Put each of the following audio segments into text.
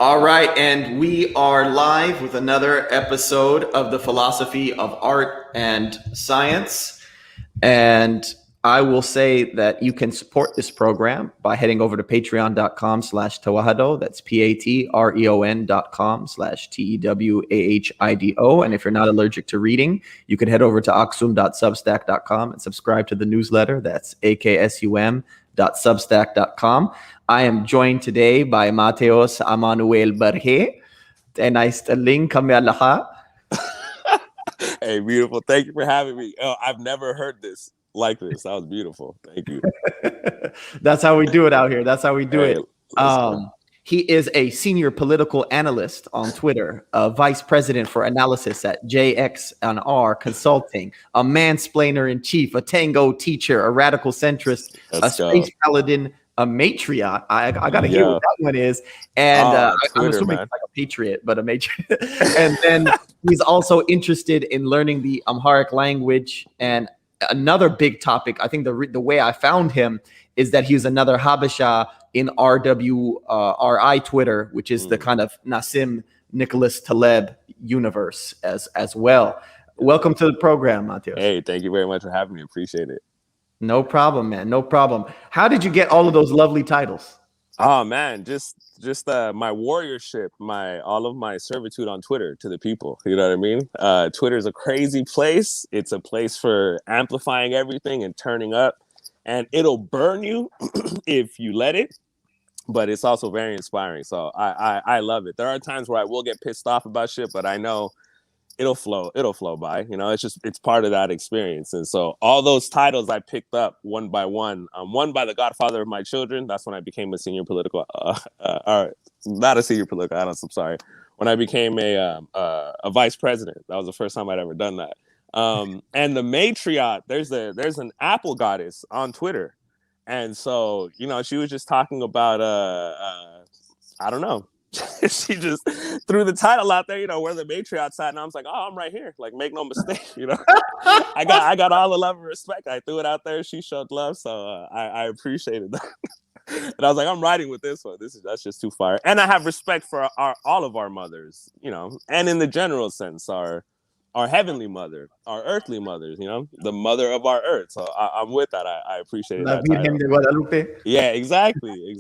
All right, and we are live with another episode of the Philosophy of Art and Science. And I will say that you can support this program by heading over to patreon.com/tewahado. That's patreon.com/TEWAHIDO. And if you're not allergic to reading, you can head over to aksum.substack.com and subscribe to the newsletter. That's aksum.substack.com. I am joined today by Mateos Amanuel Berge. Nice to link kami lahat. Hey, beautiful. Thank you for having me. I've never heard this like this. That was beautiful. Thank you. That's how we do it out here. That's how we do Hey, it. He is a senior political analyst on Twitter, a vice president for analysis at JX&R Consulting, a mansplainer in chief, a tango teacher, a radical centrist, a space paladin, a matriot. I got to hear what that one is. And I'm assuming it's like a patriot, but a matriot. And then he's also interested in learning the Amharic language. And another big topic, I think the way I found him is that he's another Habesha in RWRI Twitter, which is the kind of Nassim Nicholas Taleb universe as well. Welcome to the program, Mateos. Hey, thank you very much for having me. Appreciate it. No problem, man. No problem. How did you get all of those lovely titles? Oh man, just my warriorship, all of my servitude on Twitter to the people. You know what I mean? Twitter is a crazy place. It's a place for amplifying everything and turning up, and it'll burn you if you let it. But it's also very inspiring. So I love it. There are times where I will get pissed off about shit, but I know it'll flow by. You know, it's part of that experience. And so all those titles I picked up one by one. One by the godfather of my children. That's when I became a senior political not a senior political analyst, I'm sorry. When I became a vice president. That was the first time I'd ever done that. And the matriot, there's an Apple goddess on Twitter. And so, you know, she was just talking about I don't know. She just threw the title out there, you know, where the matriarch's at, and I was like, oh, I'm right here. Like, make no mistake, you know. I got all the love and respect. I threw it out there. She showed love, so I appreciated that. And I was like, I'm riding with this one. That's just too fire. And I have respect for all of our mothers, you know, and in the general sense, our heavenly mother, our earthly mothers, you know, the mother of our earth. So I'm with that. I appreciate La Virgen de Guadalupe. Yeah, exactly.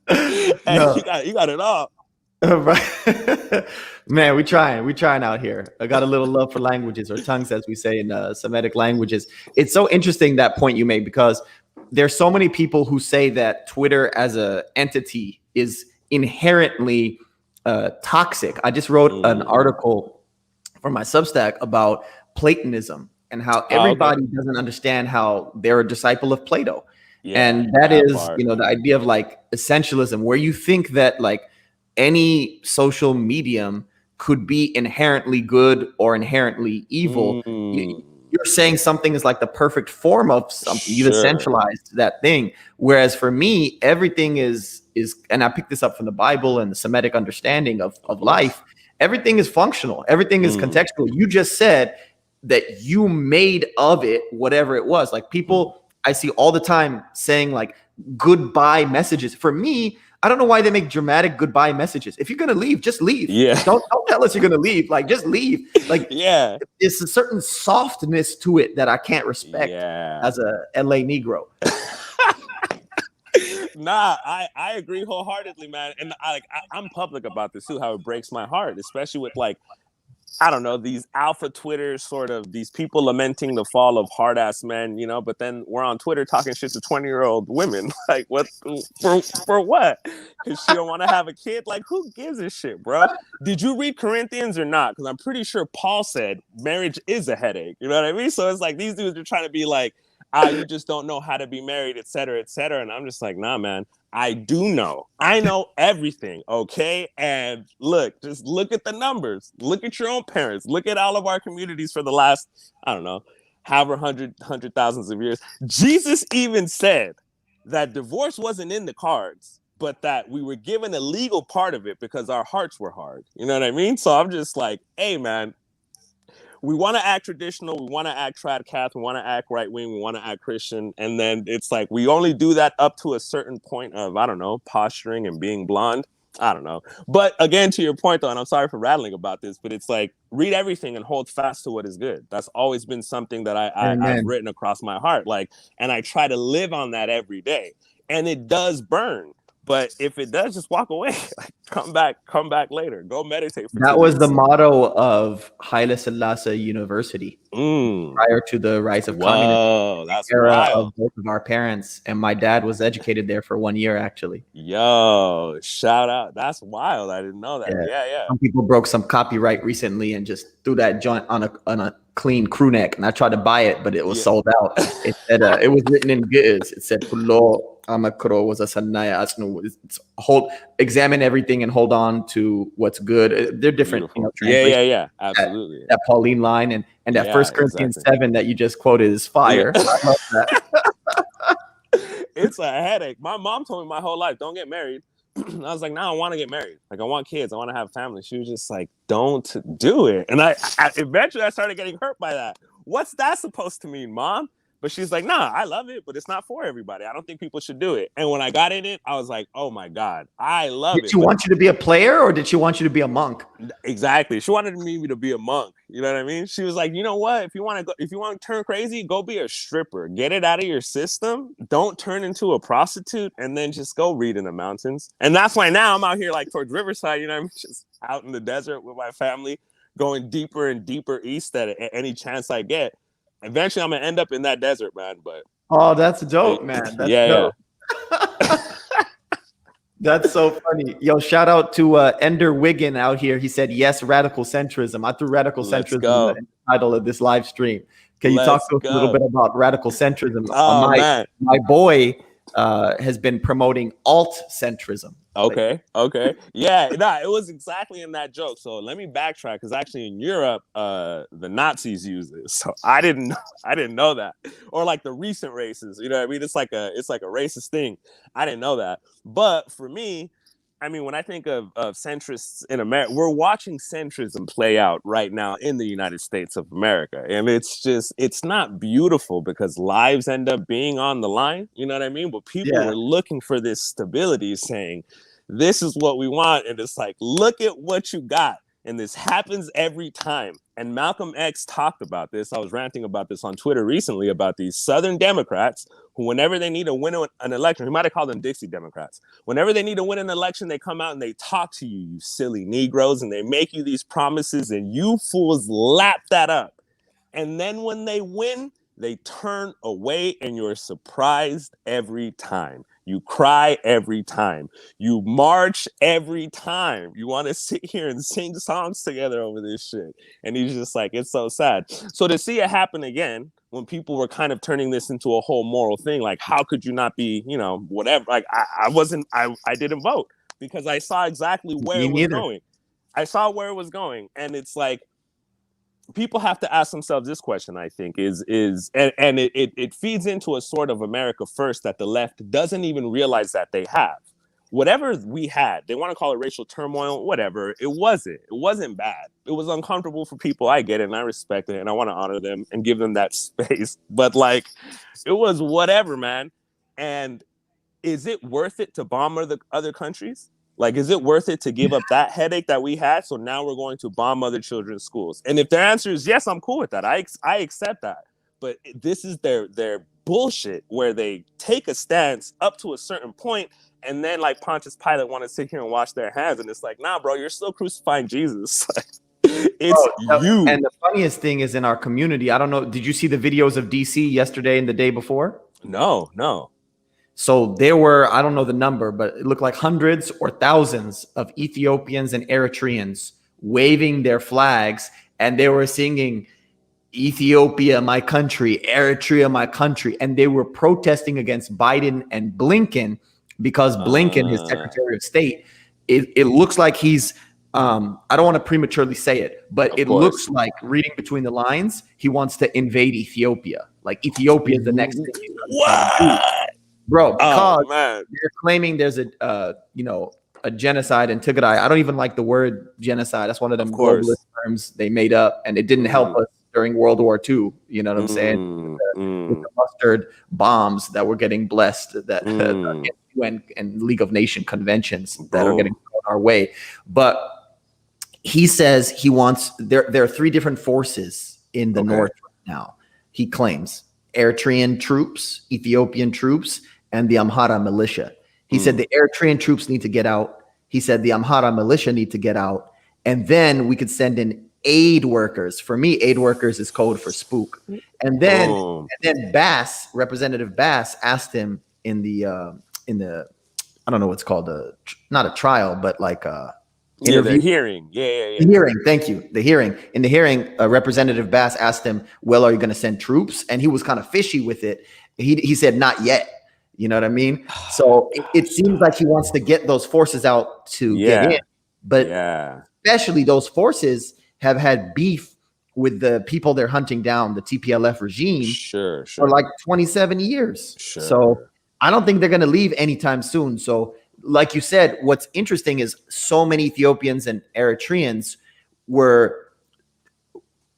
Hey, no. you got it all. Right. Man, we trying out here. I got a little love for languages, or tongues, as we say in Semitic languages. It's so interesting, that point you made, because there's so many people who say that Twitter as a entity is inherently toxic. I just wrote an article for my Substack about Platonism and how everybody doesn't understand how they're a disciple of Plato. Yeah, and that is, you know, the idea of like essentialism, where you think that like any social medium could be inherently good or inherently evil. You're saying something is like the perfect form of something. You've essentialized that thing. Whereas for me, everything is, and I picked this up from the Bible and the Semitic understanding of life. Everything is functional. Everything is contextual. You just said that you made of it whatever it was. Like people I see all the time saying like goodbye messages. For me, I don't know why they make dramatic goodbye messages. If you're going to leave, just leave. Yeah. Don't tell us you're going to leave. Like, just leave. Like, yeah, it's a certain softness to it that I can't respect as a LA Negro. Nah, I agree wholeheartedly, man. And I'm public about this too, how it breaks my heart, especially with like, I don't know, these alpha Twitters, sort of these people lamenting the fall of hard ass men, you know, but then we're on Twitter talking shit to 20-year-old women. Like, what for what? Because she don't want to have a kid? Like, who gives a shit, bro? Did you read Corinthians or not? Because I'm pretty sure Paul said marriage is a headache. You know what I mean? So it's like these dudes are trying to be like, you just don't know how to be married, et cetera, et cetera. And I'm just like, nah, man. I do know. I know everything, okay? And just look at the numbers. Look at your own parents. Look at all of our communities for the last, I don't know, however hundred thousands of years. Jesus even said that divorce wasn't in the cards, but that we were given a legal part of it because our hearts were hard. You know what I mean? So I'm just like, hey, man, we want to act traditional, we want to act trad cath, we want to act right wing, we want to act Christian, and then it's like we only do that up to a certain point of, I don't know, posturing and being blonde. I don't know. But again, to your point though, and I'm sorry for rattling about this, but it's like read everything and hold fast to what is good. That's always been something that I've written across my heart. Like, and I try to live on that every day. And it does burn. But if it does, just walk away. Like, come back later. Go meditate for 2 That was days. the motto of Haile Selassie University prior to the rise of communism. Whoa, that's era wild. of both of our parents, and my dad was educated there for 1 year actually. Yo, shout out. That's wild. I didn't know that. Yeah. Some people broke some copyright recently and just threw that joint on a clean crew neck, and I tried to buy it, but it was sold out. It said it was written in Ge'ez. It said Pulo Amakro was a Sanaya Asnu. It's examine everything and hold on to what's good. They're different, translations. Yeah. Absolutely. That Pauline line and that First Corinthians 7 that you just quoted is fire. Yeah. I love that. It's a headache. My mom told me my whole life, don't get married. I was like, no, I want to get married. Like, I want kids. I want to have family. She was just like, don't do it. And I eventually I started getting hurt by that. What's that supposed to mean, Mom? But she's like, nah, I love it, but it's not for everybody. I don't think people should do it. And when I got in it, I was like, oh my God, I love it. Did she want you to be a player, or did she want you to be a monk? Exactly. She wanted me to be a monk. You know what I mean? She was like, you know what? If you want to turn crazy, go be a stripper. Get it out of your system. Don't turn into a prostitute, and then just go read in the mountains. And that's why now I'm out here like towards Riverside, you know what I mean? Just out in the desert with my family, going deeper and deeper east at any chance I get. Eventually, I'm gonna end up in that desert, man. But that's dope, man. That's dope. That's so funny. Yo, shout out to Ender Wiggin out here. He said, yes, radical centrism. I threw radical centrism in the title of this live stream. Can you talk to us a little bit about radical centrism? Man. My boy has been promoting alt centrism. Okay. Yeah, it was exactly in that joke. So let me backtrack, because actually in Europe, the Nazis use this. So I didn't know that. Or like the recent races, you know what I mean? It's like a racist thing. I didn't know that. But for me, I mean, when I think of centrists in America, we're watching centrism play out right now in the United States of America. And it's not beautiful, because lives end up being on the line. You know what I mean? But people were looking for this stability, saying, this is what we want. And it's like, look at what you got. And this happens every time. And Malcolm X talked about this. I was ranting about this on Twitter recently about these Southern Democrats who, whenever they need to win an election, he might have called them Dixie Democrats. Whenever they need to win an election, they come out and they talk to you, you silly Negroes, and they make you these promises, and you fools lap that up. And then when they win, they turn away, and you're surprised every time. You cry every time. You march every time. You want to sit here and sing songs together over this shit. And he's just like, it's so sad. So to see it happen again, when people were kind of turning this into a whole moral thing, like, how could you not be, whatever? Like, I didn't vote, because I saw exactly where it was going. I saw where it was going. And it's like, people have to ask themselves this question, I think, and it feeds into a sort of America first that the left doesn't even realize that they have. Whatever we had, they want to call it racial turmoil, whatever, it wasn't bad. It was uncomfortable for people. I get it, and I respect it, and I want to honor them and give them that space. But like, it was whatever, man. And is it worth it to bomb other countries? Like, is it worth it to give up that headache that we had? So now we're going to bomb other children's schools. And if their answer is yes, I'm cool with that. I accept that. But this is their bullshit, where they take a stance up to a certain point, and then, like Pontius Pilate, want to sit here and wash their hands. And it's like, nah, bro, you're still crucifying Jesus. It's you. And the funniest thing is, in our community, I don't know, did you see the videos of DC yesterday and the day before? No. So there were, I don't know the number, but it looked like hundreds or thousands of Ethiopians and Eritreans waving their flags, and they were singing, Ethiopia, my country, Eritrea, my country. And they were protesting against Biden and Blinken, because Blinken, his Secretary of State, it looks like he's, I don't want to prematurely say it, but it looks like, reading between the lines, he wants to invade Ethiopia. Like, Ethiopia is the next thing he's going to do. Bro, because they're claiming there's a genocide in Tigray. I don't even like the word genocide. That's one of them globalist terms they made up, and it didn't help us during World War II. You know what I'm saying? With the mustard bombs that were getting blessed, that UN and League of Nations conventions that are getting thrown our way. But he says he wants there are three different forces in the north right now. He claims Eritrean troops, Ethiopian troops, and the Amhara militia. He said the Eritrean troops need to get out. He said the Amhara militia need to get out. And then we could send in aid workers. For me, aid workers is code for spook. And then Bass, Representative Bass, asked him in the I don't know what's called, not a trial, but like interview. The hearing. The hearing. Thank you. The hearing. In the hearing, Representative Bass asked him, well, are you going to send troops? And he was kind of fishy with it. He said, not yet. You know what I mean? So it seems like he wants to get those forces out to get in. But especially those forces have had beef with the people they're hunting down, the TPLF regime, for like 27 years. So I don't think they're going to leave anytime soon. So like you said, what's interesting is so many Ethiopians and Eritreans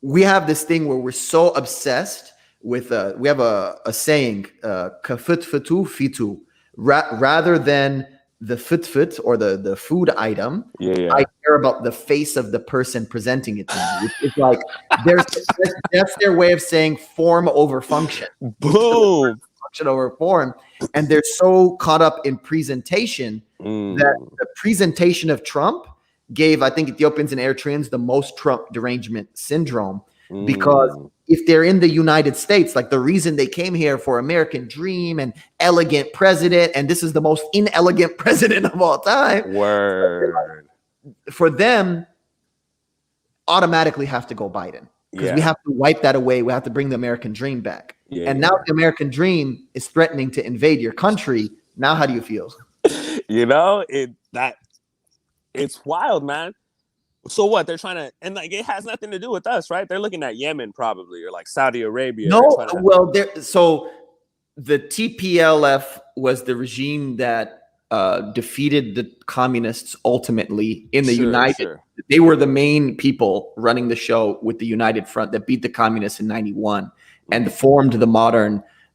we have this thing where we're so obsessed with, we have a saying, kafut futu fitu, rather than the fit or the food item. I care about the face of the person presenting it to me. It's like that's their way of saying form over function. Boom. Function over form. And they're so caught up in presentation that the presentation of Trump gave, I think, Ethiopians and Eritreans the most Trump derangement syndrome, because if they're in the United States, like the reason they came here for American dream and elegant president, and this is the most inelegant president of all time. For them, automatically have to go Biden, because we have to wipe that away. We have to bring the American dream back. And now the American dream is threatening to invade your country. Now, how do you feel? You know, it's wild, man. So what? They're trying to, and like it has nothing to do with us, right? They're looking at Yemen probably, or like Saudi Arabia. No, well, so the TPLF was the regime that defeated the communists ultimately in the United. They were the main people running the show with the United Front that beat the communists in 91 and formed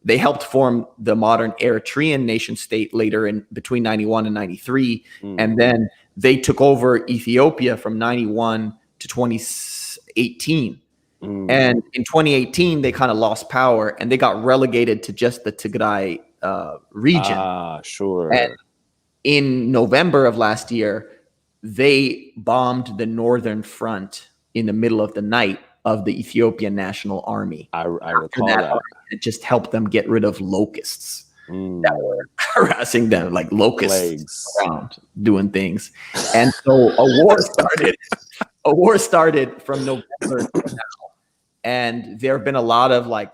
they helped form the modern Eritrean nation state later in between 91 and 93. And then they took over Ethiopia from 91 to 2018. And in 2018, they kind of lost power and they got relegated to just the Tigray region. And in November of last year, they bombed the northern front in the middle of the night of the Ethiopian National Army. I recall that. It just helped them get rid of locusts that were harassing them, like locusts around doing things. And so a war started from November to now. And there have been a lot of like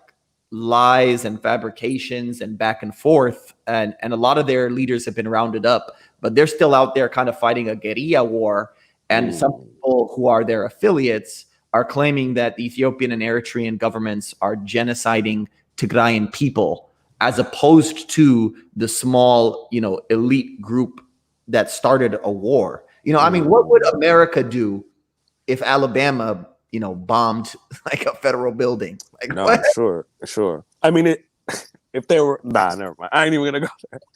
lies and fabrications and back and forth. And a lot of their leaders have been rounded up, but they're still out there kind of fighting a guerrilla war. And some people who are their affiliates are claiming that the Ethiopian and Eritrean governments are genociding Tigrayan people, as opposed to the small, elite group that started a war. I mean, what would America do if Alabama, bombed like a federal building? Like, no, what? Sure. I mean, if they were, never mind. I ain't even gonna go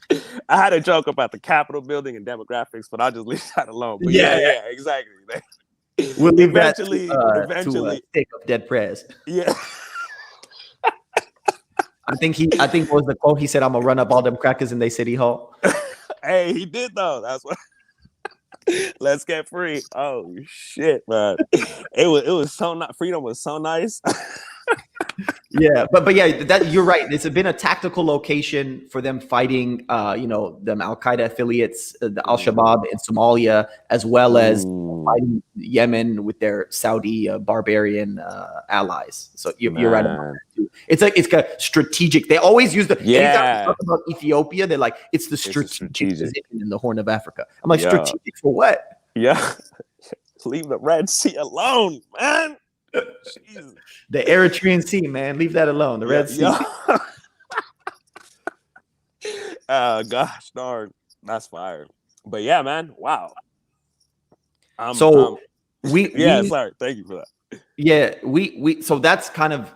there. I had a joke about the Capitol building and demographics, but I'll just leave that alone. But yeah, exactly. We'll leave eventually, to take up dead prayers. Yeah. I think what was the quote? He said, "I'm gonna run up all them crackers in their city hall." Hey, he did though. That's what. Let's get free. Oh shit, man! It was so not. Freedom was so nice. Yeah, but yeah, that you're right. It's been a tactical location for them fighting, them Al Qaeda affiliates, the Al Shabaab in Somalia, as well as fighting Yemen with their Saudi barbarian allies. So you're right about that too. It's like it's got strategic. They always use anytime we talk about Ethiopia, they're like it's the strategic position in the Horn of Africa. I'm like, strategic for what? Yeah, leave the Red Sea alone, man. Jesus. The Eritrean Sea, man, leave that alone. The Red Sea. Oh gosh, darn, that's fire. But yeah, man, wow. Yeah, we sorry. Thank you for that. yeah, we so that's kind of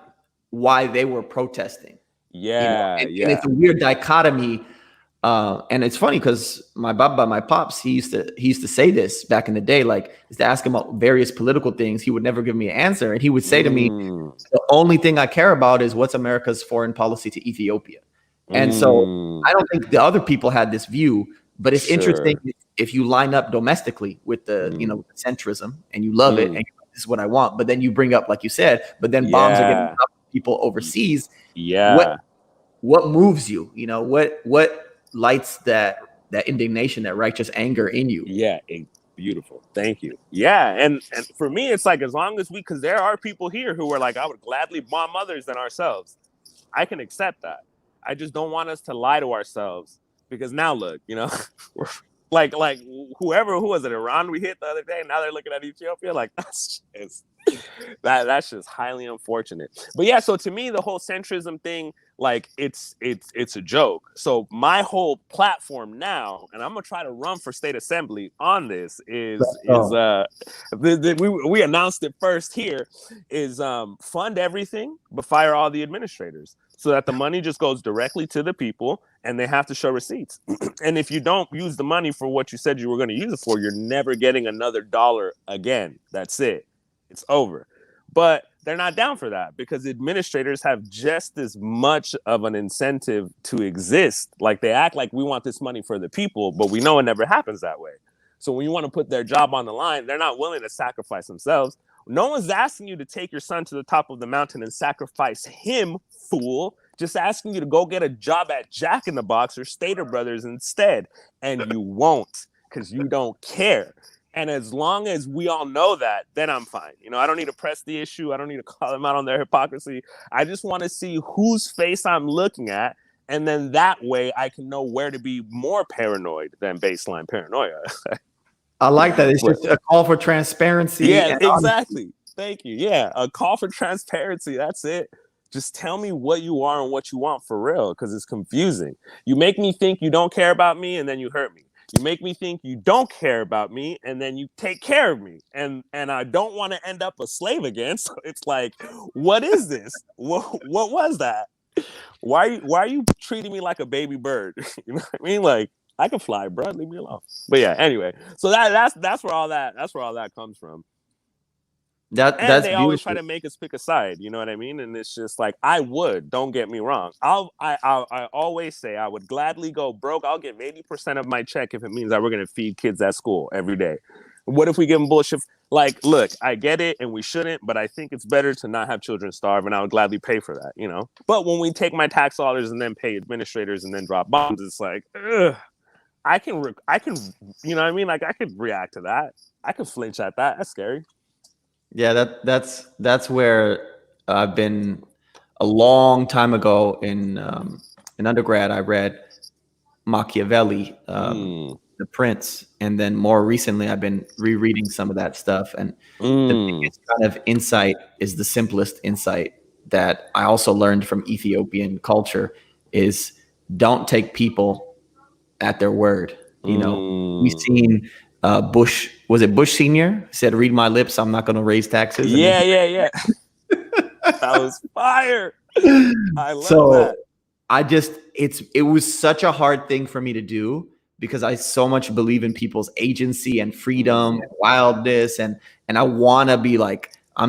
why they were protesting, Yeah, and yeah. it's a weird dichotomy. And it's funny because my pops, he used to say this back in the day, like, is to ask him about various political things. He would never give me an answer. And he would say to me, Mm, the only thing I care about is what's America's foreign policy to Ethiopia. And so mm, I don't think the other people had this view, but it's interesting sure. if you line up domestically with the, Mm, centrism and you love it and mm, you're like, this is what I want. But then you bring up, like you said, but then bombs are getting yeah. dropped on people overseas. What Yeah. what moves you? What lights that indignation, that righteous anger in you? Yeah, beautiful. Thank you. Yeah, and for me, it's like as long as because there are people here who are like, I would gladly bomb others than ourselves. I can accept that. I just don't want us to lie to ourselves because now look, we're like who was it, Iran we hit the other day? Now they're looking at Ethiopia like that's just highly unfortunate. But yeah, so to me, the whole centrism thing, like it's a joke. So my whole platform now, and I'm gonna try to run for state assembly on this, we announced it first here, is fund everything but fire all the administrators so that the money just goes directly to the people and they have to show receipts. And if you don't use the money for what you said you were going to use it for, you're never getting another dollar again. That's it. It's over. But they're not down for that because administrators have just as much of an incentive to exist. Like they act like we want this money for the people, but we know it never happens that way. So when you want to put their job on the line, they're not willing to sacrifice themselves. No one's asking you to take your son to the top of the mountain and sacrifice him, fool. Just asking you to go get a job at Jack in the Box or Stater Brothers instead. And you won't because you don't care. And as long as we all know that, then I'm fine. I don't need to press the issue. I don't need to call them out on their hypocrisy. I just want to see whose face I'm looking at. And then that way I can know where to be more paranoid than baseline paranoia. I like that. It's just a call for transparency. Yeah, And exactly. Thank you. Yeah, a call for transparency. That's it. Just tell me what you are and what you want for real, because it's confusing. You make me think you don't care about me, and then you hurt me. You make me think you don't care about me, and then you take care of me. And I don't want to end up a slave again. So it's like, what is this? What was that? Why are you treating me like a baby bird? You know what I mean? Like, I can fly, bro. Leave me alone. But yeah, anyway. So that's where all that comes from. that's They beautiful. always try to make us pick a side, you know what I mean? And it's just like, don't get me wrong. I always say I would gladly go broke. I'll give 80% of my check if it means that we're going to feed kids at school every day. What if we give them bullshit? Like, look, I get it and we shouldn't, but I think it's better to not have children starve, and I would gladly pay for that, But when we take my tax dollars and then pay administrators and then drop bombs, it's like, ugh. I can, you know what I mean? Like, I could react to that. I could flinch at that. That's scary. Yeah, that's where I've been. A long time ago in undergrad, I read Machiavelli, The Prince, and then more recently, I've been rereading some of that stuff. And the biggest kind of insight is the simplest insight that I also learned from Ethiopian culture is don't take people at their word. We've seen Bush, was it Bush Senior, said, "Read my lips, I'm not going to raise taxes." Yeah. That was fire. I love that. It was such a hard thing for me to do because I so much believe in people's agency and freedom and wildness, and I want to be like, I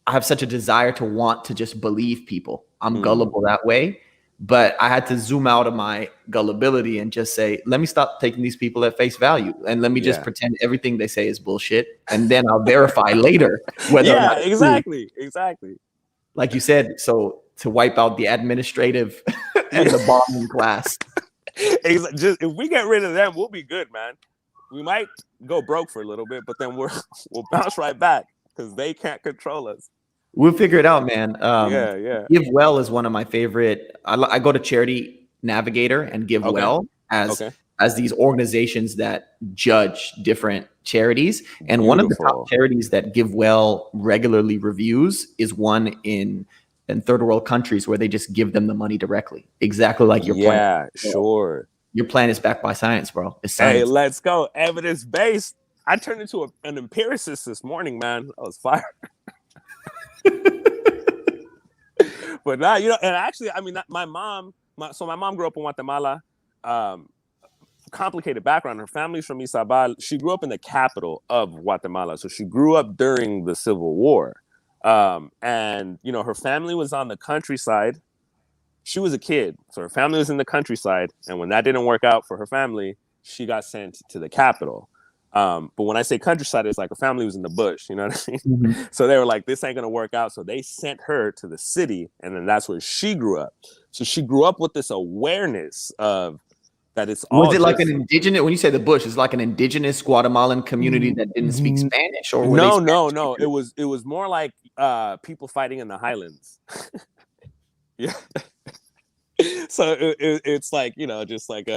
have such a desire to want to just believe people. I'm gullible that way. But I had to zoom out of my gullibility and just say, let me stop taking these people at face value. And let me just pretend everything they say is bullshit. And then I'll verify later whether or not it's true. Exactly. Like you said, so to wipe out the administrative and the bombing class. Just, if we get rid of them, we'll be good, man. We might go broke for a little bit, but then we'll bounce right back because they can't control us. We'll figure it out, man. Yeah. Give Well is one of my favorite. I go to Charity Navigator and Give Well as these organizations that judge different charities. And one of the top charities that Give Well regularly reviews is one in third world countries where they just give them the money directly. Exactly like your plan. Yeah, sure. Your plan is backed by science, bro. It's science. Hey, let's go. Evidence-based. I turned into an empiricist this morning, man. I was fire. But now, you know, and actually, I mean, my mom grew up in Guatemala. Complicated background. Her family's from Izabal. She grew up in the capital of Guatemala. So she grew up during the Civil War. And, you know, her family was on the countryside. She was a kid. So her family was in the countryside. And when that didn't work out for her family, she got sent to the capital. But when I say countryside, it's like her family was in the bush. You know what I mean? Mm-hmm. So they were like, this ain't going to work out. So they sent her to the city. And then that's where she grew up. So she grew up with this awareness of, that it's all. Was it like an indigenous? When you say the bush, it's like an indigenous Guatemalan community that didn't speak Spanish, or no. It was more like people fighting in the highlands. Yeah. So it's like, you know, just like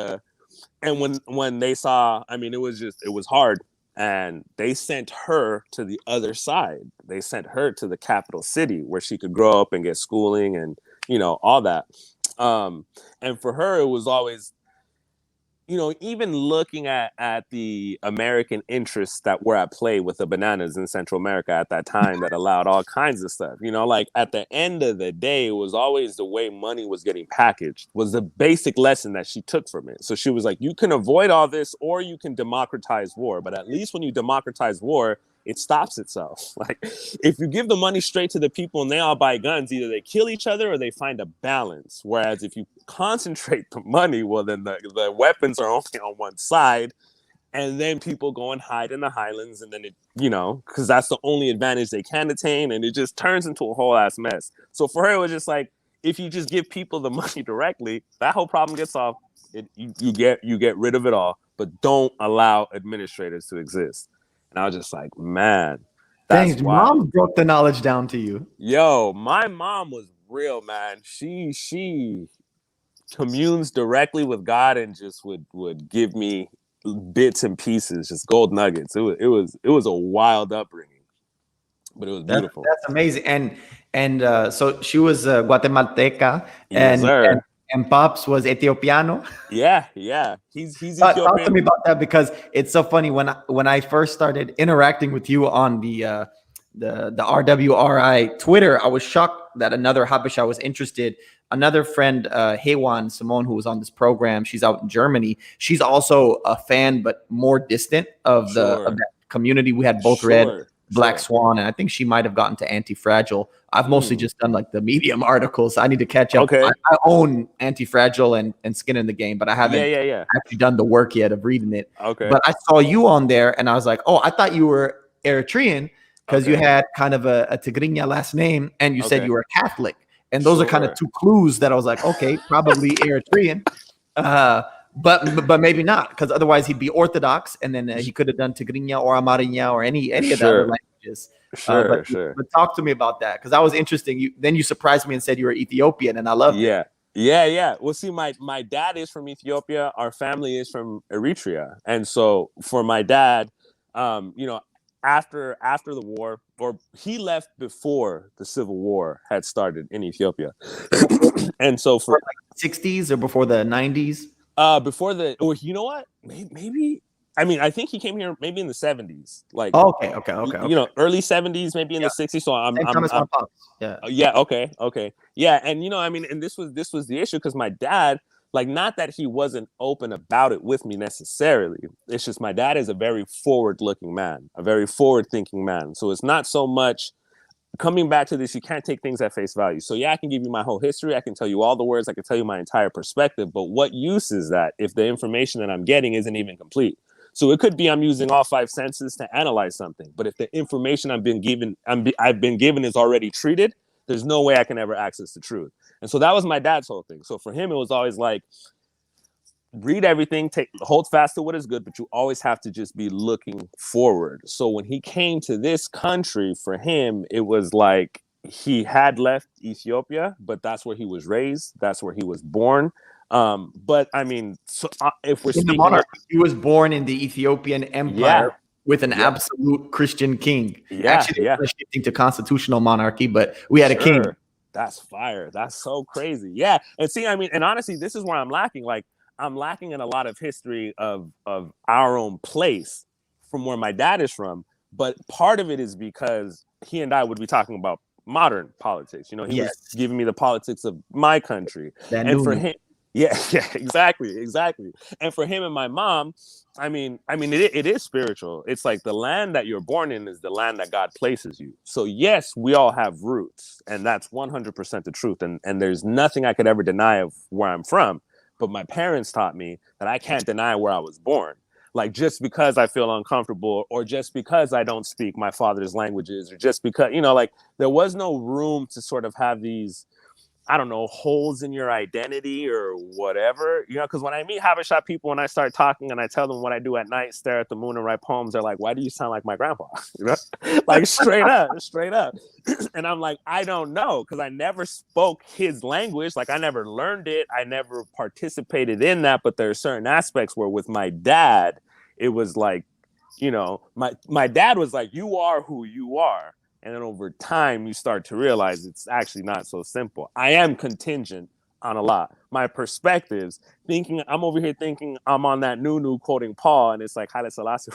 and when they saw, I mean, it was hard, and they sent her to the other side. They sent her to the capital city where she could grow up and get schooling and, you know, all that. And for her, it was always, you know, even looking at the American interests that were at play with the bananas in Central America at that time that allowed all kinds of stuff, you know, like at the end of the day, it was always the way money was getting packaged was the basic lesson that she took from it. So she was like, you can avoid all this or you can democratize war. But at least when you democratize war, it stops itself. Like if you give the money straight to the people and they all buy guns, either they kill each other or they find a balance. Whereas if you concentrate the money, well, then the weapons are only on one side, and then people go and hide in the highlands, and then it, you know, because that's the only advantage they can attain, and it just turns into a whole ass mess. So for her, it was just like, if you just give people the money directly, that whole problem gets solved. You get rid of it all, but don't allow administrators to exist. And I was just like, man, that's Thanks. Mom broke the knowledge down to you. Yo, my mom was real, man. She communes directly with God and just would give me bits and pieces, just gold nuggets. It was a wild upbringing, but it was beautiful. That's amazing. And so she was Guatemalteca, yes, and Pops was Ethiopiano. Yeah. He's Ethiopian. Talk to me about that, because it's so funny when I first started interacting with you on the RWRI Twitter. I was shocked that another Habesha was interested. Another friend, Heywan Simone, who was on this program, she's out in Germany. She's also a fan, but more distant of that community. We had both read Black Swan, and I think she might have gotten to Anti-Fragile. I've mostly just done like the Medium articles. I need to catch up. Okay. I own Anti-Fragile and Skin in the Game, but I haven't actually done the work yet of reading it. Okay. But I saw you on there, and I was like, oh, I thought you were Eritrean, because you had kind of a Tigrinya last name, and you said you were Catholic. And those are kind of two clues that I was like, okay, probably Eritrean. But maybe not, because otherwise he'd be Orthodox, and then he could have done Tigrinya or Amarinya or any of the other languages. But talk to me about that, because that was interesting. You surprised me and said you were Ethiopian, and I love it. Yeah. Well, see, my dad is from Ethiopia. Our family is from Eritrea, and so for my dad, you know, after the war, or he left before the Civil War had started in Ethiopia, and so for like 60s or before the 90s. Before or you know what? Maybe. I mean, I think he came here maybe in the 70s. Like, okay. You know, early 70s, maybe in the 60s. So I'm okay. Yeah, and you know, I mean, and this was the issue, because my dad, like, not that he wasn't open about it with me necessarily. It's just my dad is a very forward-looking man, a very forward-thinking man. So it's not so much. Coming back to this, you can't take things at face value. So yeah, I can give you my whole history. I can tell you all the words. I can tell you my entire perspective. But what use is that if the information that I'm getting isn't even complete? So it could be I'm using all five senses to analyze something. But if the information I've been given is already treated, there's no way I can ever access the truth. And so that was my dad's whole thing. So for him, it was always like, read everything, hold fast to what is good, but you always have to just be looking forward. So when he came to this country, for him, it was like he had left Ethiopia, but that's where he was raised. That's where he was born. But I mean, so if we're speaking, he was born in the Ethiopian Empire with an absolute Christian king. Actually, shifting to constitutional monarchy, but we had a king. That's fire. That's so crazy. Yeah. And see, I mean, and honestly, this is where I'm lacking. Like, I'm lacking in a lot of history of our own place from where my dad is from, but part of it is because he and I would be talking about modern politics. You know, he was giving me the politics of my country, and for him, yeah, exactly. And for him and my mom, I mean, it is spiritual. It's like the land that you're born in is the land that God places you. So yes, we all have roots, and that's 100% the truth. And there's nothing I could ever deny of where I'm from. But my parents taught me that I can't deny where I was born. Like, just because I feel uncomfortable, or just because I don't speak my father's languages, or just because, you know, like, there was no room to sort of have these, I don't know, holes in your identity or whatever, you know, because when I meet Habesha people, when I start talking and I tell them what I do at night, stare at the moon and write poems, they're like, why do you sound like my grandpa? You know, like straight up. And I'm like, I don't know, because I never spoke his language. Like, I never learned it. I never participated in that. But there are certain aspects where with my dad, it was like, you know, my dad was like, you are who you are. And then over time, you start to realize it's actually not so simple. I am contingent on a lot. My perspectives, I'm over here thinking I'm on that new quoting Paul, and it's like Haile Selassie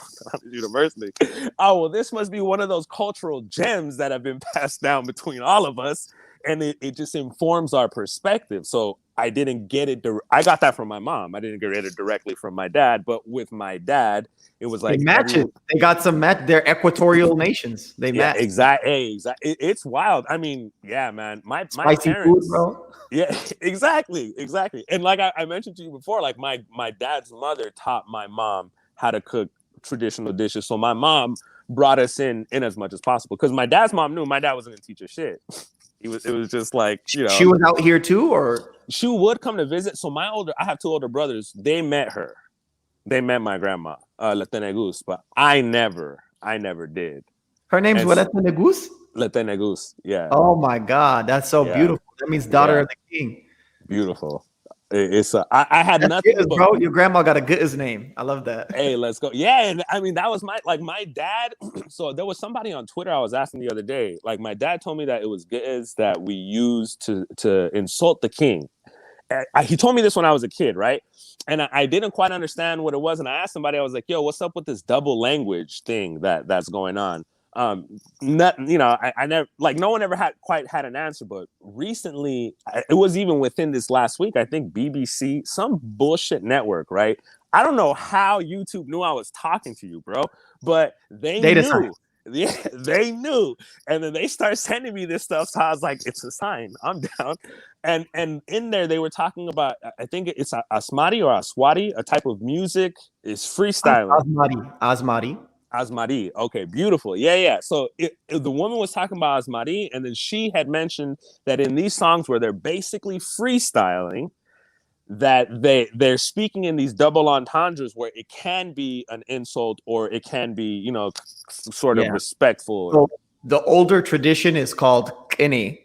University. Oh, well, this must be one of those cultural gems that have been passed down between all of us. And it just informs our perspective. So I didn't get it. I got that from my mom. I didn't get it directly from my dad. But with my dad, it was like, they match it. They got some match. They're equatorial nations. They match. Exactly. It's wild. I mean, yeah, man. My spicy parents, food, bro. Yeah, exactly. And like I mentioned to you before, like my dad's mother taught my mom how to cook traditional dishes. So my mom brought us in as much as possible, because my dad's mom knew my dad wasn't gonna teach her shit. It was just like, you know, she was out here too, or she would come to visit. So I have two older brothers. They met her. They met my grandma, Latenegus, but I never did. Her name's what? Latenegus? Latenegus, yeah. Oh my God, that's so beautiful. That means daughter of the king. Beautiful. It's I had that's nothing, good, bro. Your grandma got a good name. I love that. Hey, let's go. Yeah, and I mean, that was my dad. So there was somebody on Twitter I was asking the other day. Like, my dad told me that it was goods that we used to insult the king. He told me this when I was a kid, right? And I didn't quite understand what it was. And I asked somebody, I was like, yo, what's up with this double language thing that's going on? You know, I never, like, no one ever quite had an answer. But recently, it was even within this last week, I think BBC, some bullshit network, right? I don't know how YouTube knew I was talking to you, bro, but they knew. Yeah, they knew. And then they start sending me this stuff. So I was like, it's a sign. I'm down. And in there, they were talking about, I think it's Asmari or Aswati, a type of music. It's freestyling. Asmari. Okay, beautiful. Yeah. So the woman was talking about Asmari, and then she had mentioned that in these songs where they're basically freestyling, that they're speaking in these double entendres where it can be an insult or it can be, you know, sort of respectful. So the older tradition is called kene.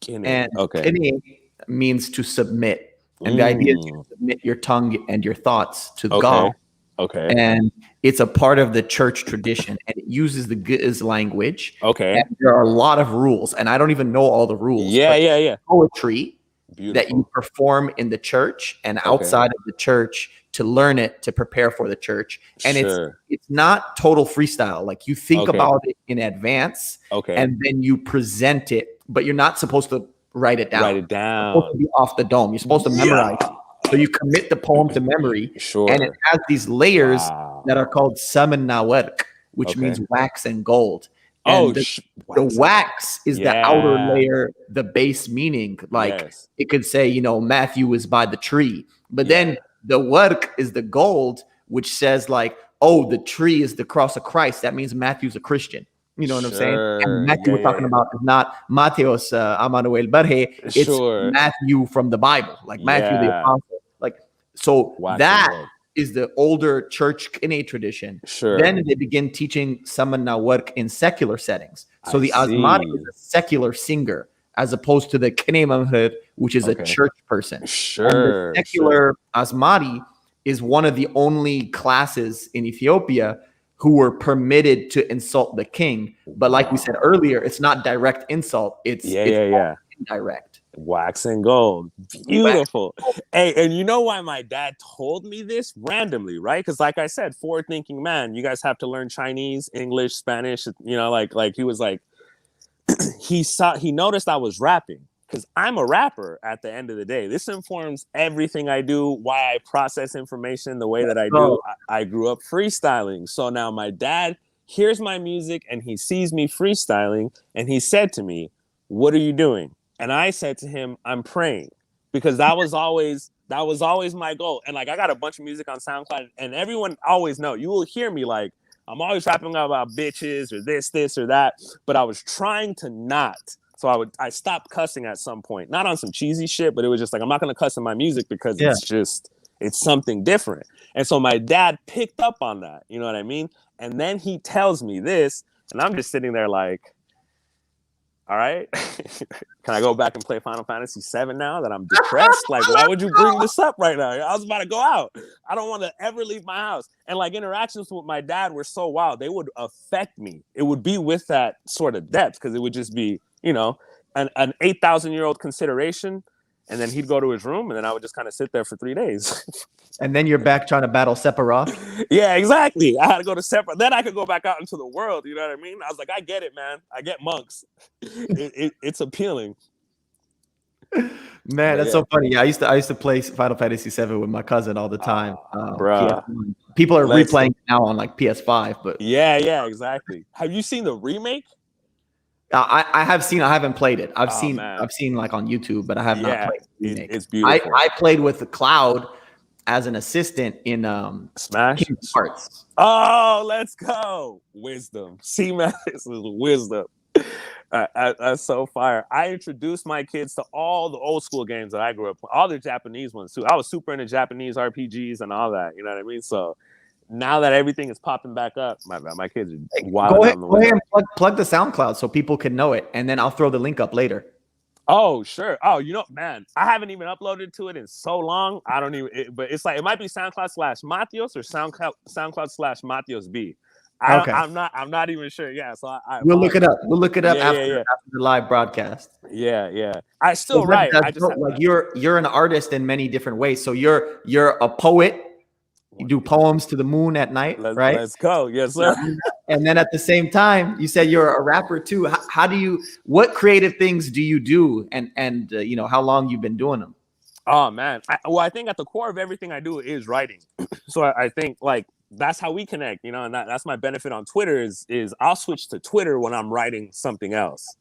And kene means to submit. And the idea is to submit your tongue and your thoughts to God. Okay. And it's a part of the church tradition, and it uses the Ge'ez language. Okay. And there are a lot of rules, and I don't even know all the rules. Yeah. Poetry that you perform in the church and outside of the church to learn it, to prepare for the church. And it's not total freestyle. Like, you think about it in advance, and then you present it, but you're not supposed to write it down. It's supposed to be off the dome. You're supposed to memorize it. So you commit the poem to memory, and it has these layers that are called saman nawerk, which means wax and gold. And the wax is the outer layer, the base meaning. Like, it could say, you know, Matthew is by the tree. But then the work is the gold, which says, like, oh, the tree is the cross of Christ. That means Matthew's a Christian. You know what I'm saying? And Matthew we're talking about is not Mateos Amanuel Berhe. It's Matthew from the Bible, like Matthew the Apostle. Like, so that is the older church Kene tradition. Then they begin teaching Saman Nawerk in secular settings. So the Asmari is a secular singer, as opposed to the Kene Mamhed, which is a church person. And the secular Asmari is one of the only classes in Ethiopia who were permitted to insult the king. But like we said earlier, it's not direct insult. It's indirect. Wax and gold. Beautiful. Hey, and you know why my dad told me this randomly, right? Because like I said, forward thinking man, you guys have to learn Chinese, English, Spanish, you know, like he was like, he noticed I was rapping because I'm a rapper at the end of the day. This informs everything I do, why I process information the way that I do. I grew up freestyling. So now my dad hears my music and he sees me freestyling and he said to me, "What are you doing?" And I said to him, "I'm praying," because that was always my goal. And like I got a bunch of music on SoundCloud and everyone always know, you will hear me like I'm always rapping about bitches or this or that, but I was trying to not. So I stopped cussing at some point, not on some cheesy shit, but it was just like, I'm not going to cuss in my music because it's something different. And so my dad picked up on that. You know what I mean? And then he tells me this and I'm just sitting there like, all right, can I go back and play Final Fantasy VII now that I'm depressed? Like, why would you bring this up right now? I was about to go out. I don't want to ever leave my house. And like interactions with my dad were so wild. They would affect me. It would be with that sort of depth because it would just be, you know, an 8,000-year-old consideration. And then he'd go to his room and then I would just kind of sit there for 3 days. And then you're back trying to battle Sephiroth. Yeah, exactly. I had to go to Sephiroth. Then I could go back out into the world. You know what I mean? I was like, I get it, man. I get monks. It's appealing. Man, that's so funny. Yeah, I used to play Final Fantasy VII with my cousin all the time. Bruh. People are replaying it now on like PS5, but yeah, exactly. Have you seen the remake? I have seen. I haven't played it. I've seen like on YouTube, but I have not played the remake. It's beautiful. I played with the Cloud as an assistant in Smash Hearts. Oh, let's go! Wisdom. See, man, this is wisdom. That's so fire. I introduced my kids to all the old school games that I grew up with, all the Japanese ones too. I was super into Japanese RPGs and all that. You know what I mean? So now that everything is popping back up, my kids are wild. Go ahead and plug the SoundCloud so people can know it, and then I'll throw the link up later. Oh, sure. Oh, you know, man, I haven't even uploaded to it in so long. I don't even, but it's like, it might be SoundCloud/Matios or SoundCloud/Matios B. I'm not even sure. Yeah. So we'll look it up. We'll look it up after the live broadcast. Yeah. I still write. I just like you're an artist in many different ways. So you're a poet. You do poems to the moon at night, right? Let's go. Yes, sir. And then at the same time, you said you're a rapper too. What creative things do you do? And you know, how long you've been doing them? Oh man. I think at the core of everything I do is writing. So I think like that's how we connect, you know, and that's my benefit on Twitter is I'll switch to Twitter when I'm writing something else.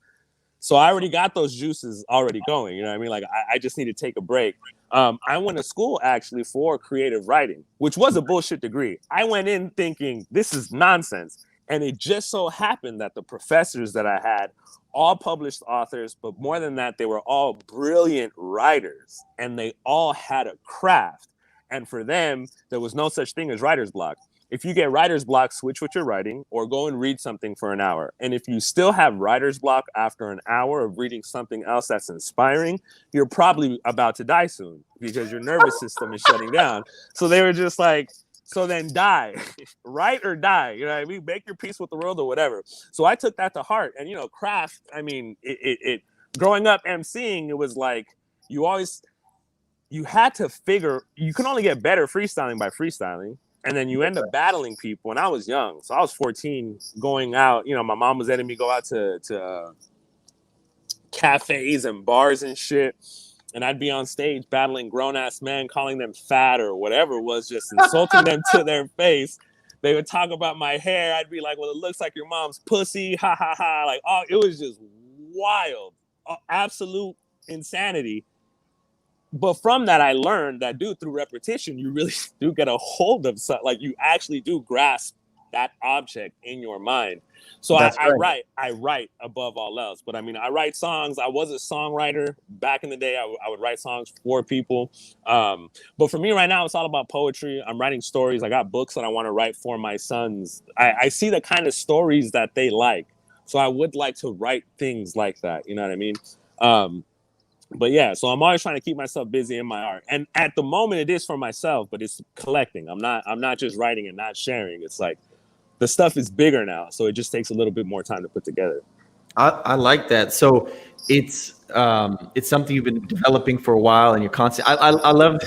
So I already got those juices already going. You know what I mean? Like I just need to take a break. I went to school actually for creative writing, which was a bullshit degree. I went in thinking this is nonsense. And it just so happened that the professors that I had, all published authors, but more than that, they were all brilliant writers and they all had a craft. And for them, there was no such thing as writer's block. If you get writer's block, switch what you're writing or go and read something for an hour. And if you still have writer's block after an hour of reading something else that's inspiring, you're probably about to die soon because your nervous system is shutting down. So they were just like, so then die, write or die. You know what I mean? Make your peace with the world or whatever. So I took that to heart. And, you know, craft, I mean, it growing up emceeing, it was like you had to figure, you can only get better freestyling by freestyling. And then you end up battling people. And I was young. So I was 14 going out. You know, my mom was letting me go out to cafes and bars and shit. And I'd be on stage battling grown-ass men, calling them fat or whatever it was, just insulting them to their face. They would talk about my hair. I'd be like, well, it looks like your mom's pussy. Ha, ha, ha. Like, oh, it was just wild. Absolute insanity. But from that, I learned that, dude, through repetition, you really do get a hold of something. Like, you actually do grasp that object in your mind. So I write above all else. But I mean, I write songs. I was a songwriter back in the day. I would write songs for people. But for me right now, it's all about poetry. I'm writing stories. I got books that I want to write for my sons. I see the kind of stories that they like. So I would like to write things like that. You know what I mean? But yeah, so I'm always trying to keep myself busy in my art. And at the moment it is for myself, but it's collecting. I'm not just writing and not sharing. It's like the stuff is bigger now. So it just takes a little bit more time to put together. I like that. So it's something you've been developing for a while, and you're constant. I love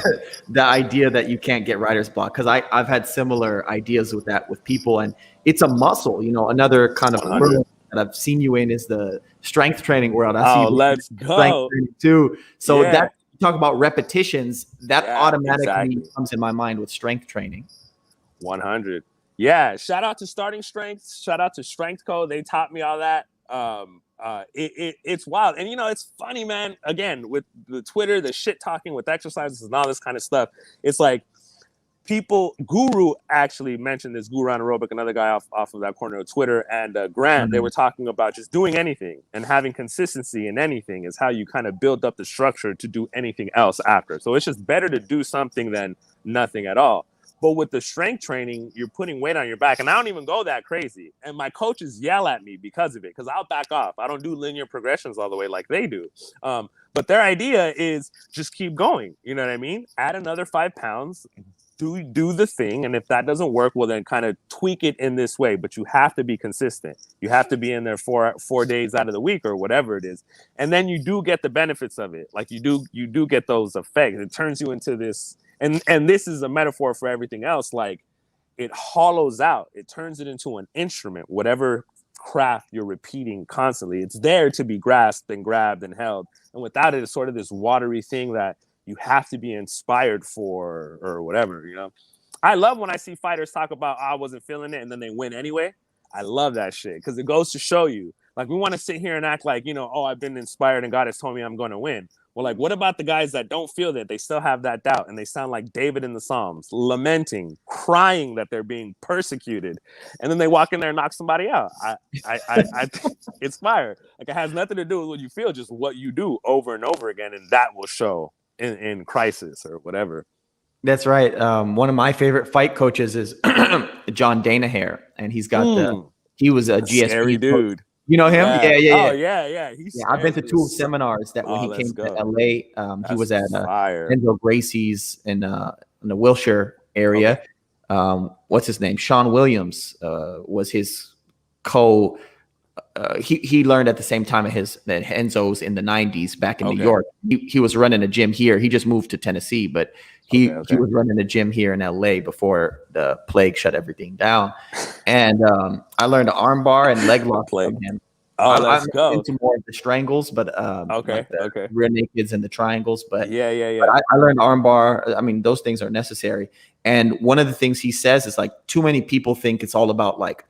the idea that you can't get writer's block, because I've had similar ideas with that with people, and it's a muscle. You know, another kind of 100. world that I've seen you in is the strength training world. I see Oh, you let's in strength go. training too. So Yeah. that talk about repetitions, that Yeah, automatically exactly. comes in my mind with strength training. 100. Yeah. Shout out to Starting Strength. Shout out to Strength Code. They taught me all that. It's wild. And, you know, it's funny, man. Again, with the Twitter, the shit talking with exercises and all this kind of stuff. It's like people, Guru actually mentioned this, Guru Anaerobic, another guy off of that corner of Twitter, and Grant, they were talking about just doing anything and having consistency in anything is how you kind of build up the structure to do anything else after. So it's just better to do something than nothing at all. But with the strength training, you're putting weight on your back. And I don't even go that crazy. And my coaches yell at me because of it, because I'll back off. I don't do linear progressions all the way like they do. But their idea is just keep going. You know what I mean? Add another 5 pounds, do the thing. And if that doesn't work, well, then kind of tweak it in this way. But you have to be consistent. You have to be in there 4 days out of the week or whatever it is. And then you do get the benefits of it. Like you do get those effects. It turns you into this. And this is a metaphor for everything else. Like it hollows out. It turns it into an instrument, whatever craft you're repeating constantly. It's there to be grasped and grabbed and held. And without it, it's sort of this watery thing that you have to be inspired for or whatever, you know? I love when I see fighters talk about, I wasn't feeling it, and then they win anyway. I love that shit because it goes to show you. Like, we want to sit here and act like, you know, oh, I've been inspired and God has told me I'm going to win. Well, like, what about the guys that don't feel that? They still have that doubt, and they sound like David in the Psalms, lamenting, crying that they're being persecuted, and then they walk in there and knock somebody out. It's fire. Like, it has nothing to do with what you feel, just what you do over and over again, and that will show in crisis or whatever. That's right. One of my favorite fight coaches is John Danaher, and he's got he was a GSP scary dude. Coach. You know him? Yeah. Oh, yeah. I've been to 2 seminars that when he came to LA, he was at Enzo Gracie's in the Wilshire area. Okay. What's his name? Sean Williams was his he learned at the same time that Enzo's in the 90s back in New York. He was running a gym here. He just moved to Tennessee, but he was running a gym here in LA before the plague shut everything down. And I learned an arm bar and leg lock from him. I'm into more of the strangles, but like the rear nakeds and the triangles. But yeah. But I learned arm bar. I mean, those things are necessary. And one of the things he says is like, too many people think it's all about like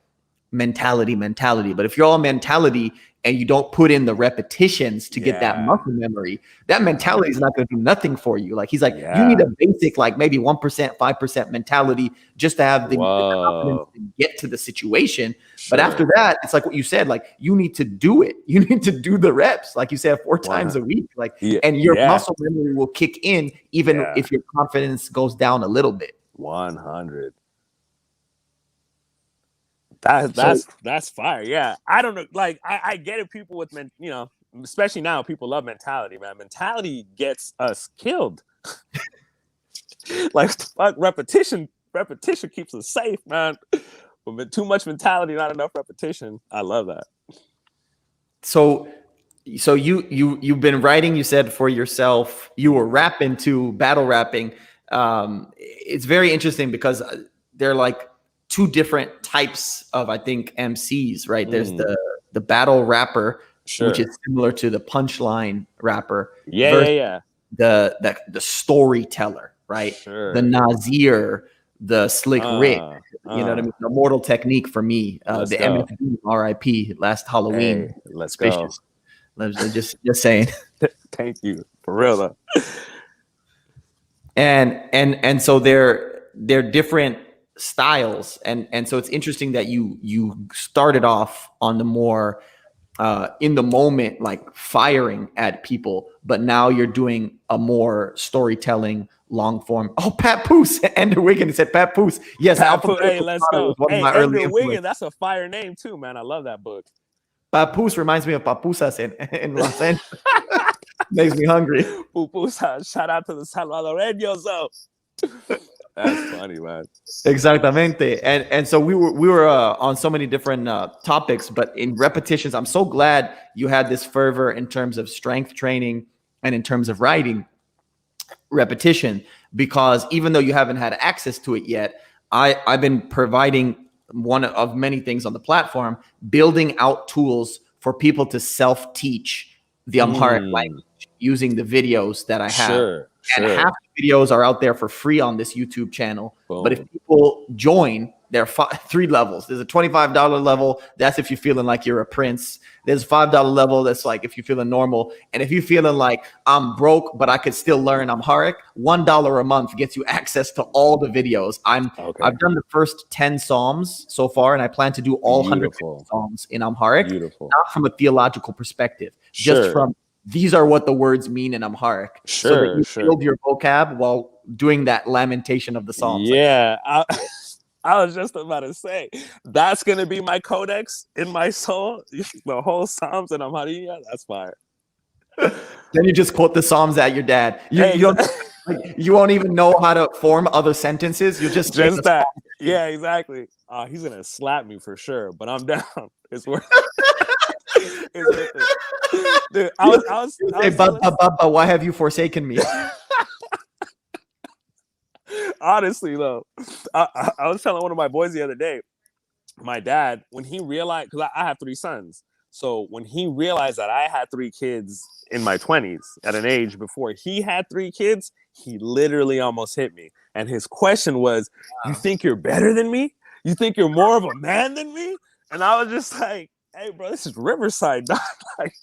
mentality. But if you're all mentality and you don't put in the repetitions to get that muscle memory, that mentality is not going to do nothing for you. Like he's like, you need a basic, like maybe 1%, 5% mentality just to have the confidence to get to the situation. But after that, it's like what you said, like you need to do it. You need to do the reps, like you said, 4 times a week. Like, and your muscle memory will kick in even if your confidence goes down a little bit. 100. That's fire. Yeah. I don't know. Like I get it. People with you know, especially now, people love mentality, man. Mentality gets us killed. Like fuck, repetition keeps us safe, man. But with too much mentality, not enough repetition. I love that. So you've been writing, you said, for yourself. You were rapping to battle rapping. It's very interesting because they're like 2 different types of, I think, MCs, right? There's the battle rapper, which is similar to the punchline rapper. The storyteller, right? The Nazir, the Slick Rick, you know what I mean? The Mortal Technique for me, the MFD, RIP, last Halloween. Hey, let's go. Just saying. Thank you, for real though. And so they're different styles, and so it's interesting that you started off on the more in the moment, like firing at people, but now you're doing a more storytelling long form. Oh, Pat Poos, Andrew Wiggin said Pat Poos. Yes, hey, let's go. Hey, Andrew Wiggin, that's a fire name too, man. I love that book. Pat Poos reminds me of papusas in Los Angeles. Makes me hungry. Pupusas. Shout out to the Salvadoreños, though. That's funny, man. Exactamente. And so we were on so many different topics, but in repetitions, I'm so glad you had this fervor in terms of strength training and in terms of writing repetition, because even though you haven't had access to it yet, I've been providing one of many things on the platform, building out tools for people to self-teach the Amharic language using the videos that I have. And half the videos are out there for free on this YouTube channel. Boom. But if people join, there are three levels. There's a $25 level. That's if you're feeling like you're a prince. There's a $5 level. That's like if you're feeling normal. And if you're feeling like I'm broke, but I could still learn Amharic, $1 a month gets you access to all the videos. I've done the first 10 Psalms so far, and I plan to do all 150 Psalms in Amharic. Not from a theological perspective, just from these are what the words mean in Amharic. So that you build your vocab while doing that lamentation of the Psalms. Yeah. I was just about to say, that's going to be my codex in my soul. The whole Psalms and Amharic. That's fire. Then you just quote the Psalms at your dad. You won't even know how to form other sentences. You just that. Yeah, exactly. He's going to slap me for sure, but I'm down. It's worth it. It's worth it. Dude, I was Baba, why have you forsaken me? Honestly, though, I was telling one of my boys the other day, my dad, when he realized, because I have 3 sons, so when he realized that I had 3 kids in my 20s at an age before he had 3 kids, he literally almost hit me. And his question was, you think you're better than me? You think you're more of a man than me? And I was just like, hey, bro, this is Riverside, dog. Like,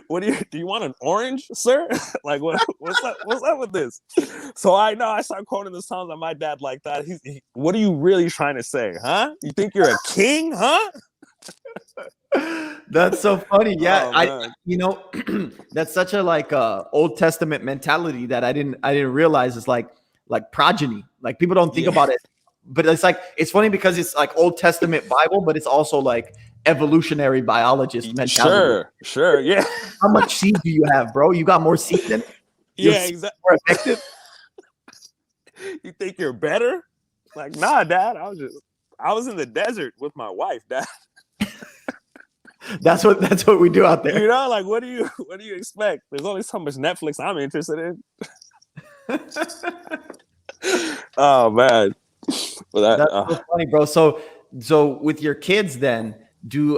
what do you want an orange, sir? Like, what's up with this? So I start quoting the songs of my dad like that. What are you really trying to say, huh? You think you're a king, huh? That's so funny. Yeah, that's such a Old Testament mentality that I didn't realize is like progeny. Like people don't think about it, but it's funny because it's like Old Testament Bible, but it's also like evolutionary biologist mentality. Sure, yeah. How much seed do you have, bro? You got more seed than exactly. More effective. You think you're better? Like, nah, Dad. I was in the desert with my wife, Dad. That's what we do out there. You know, like what do you expect? There's only so much Netflix I'm interested in. Oh man. Well, that's so funny, bro. So with your kids then, do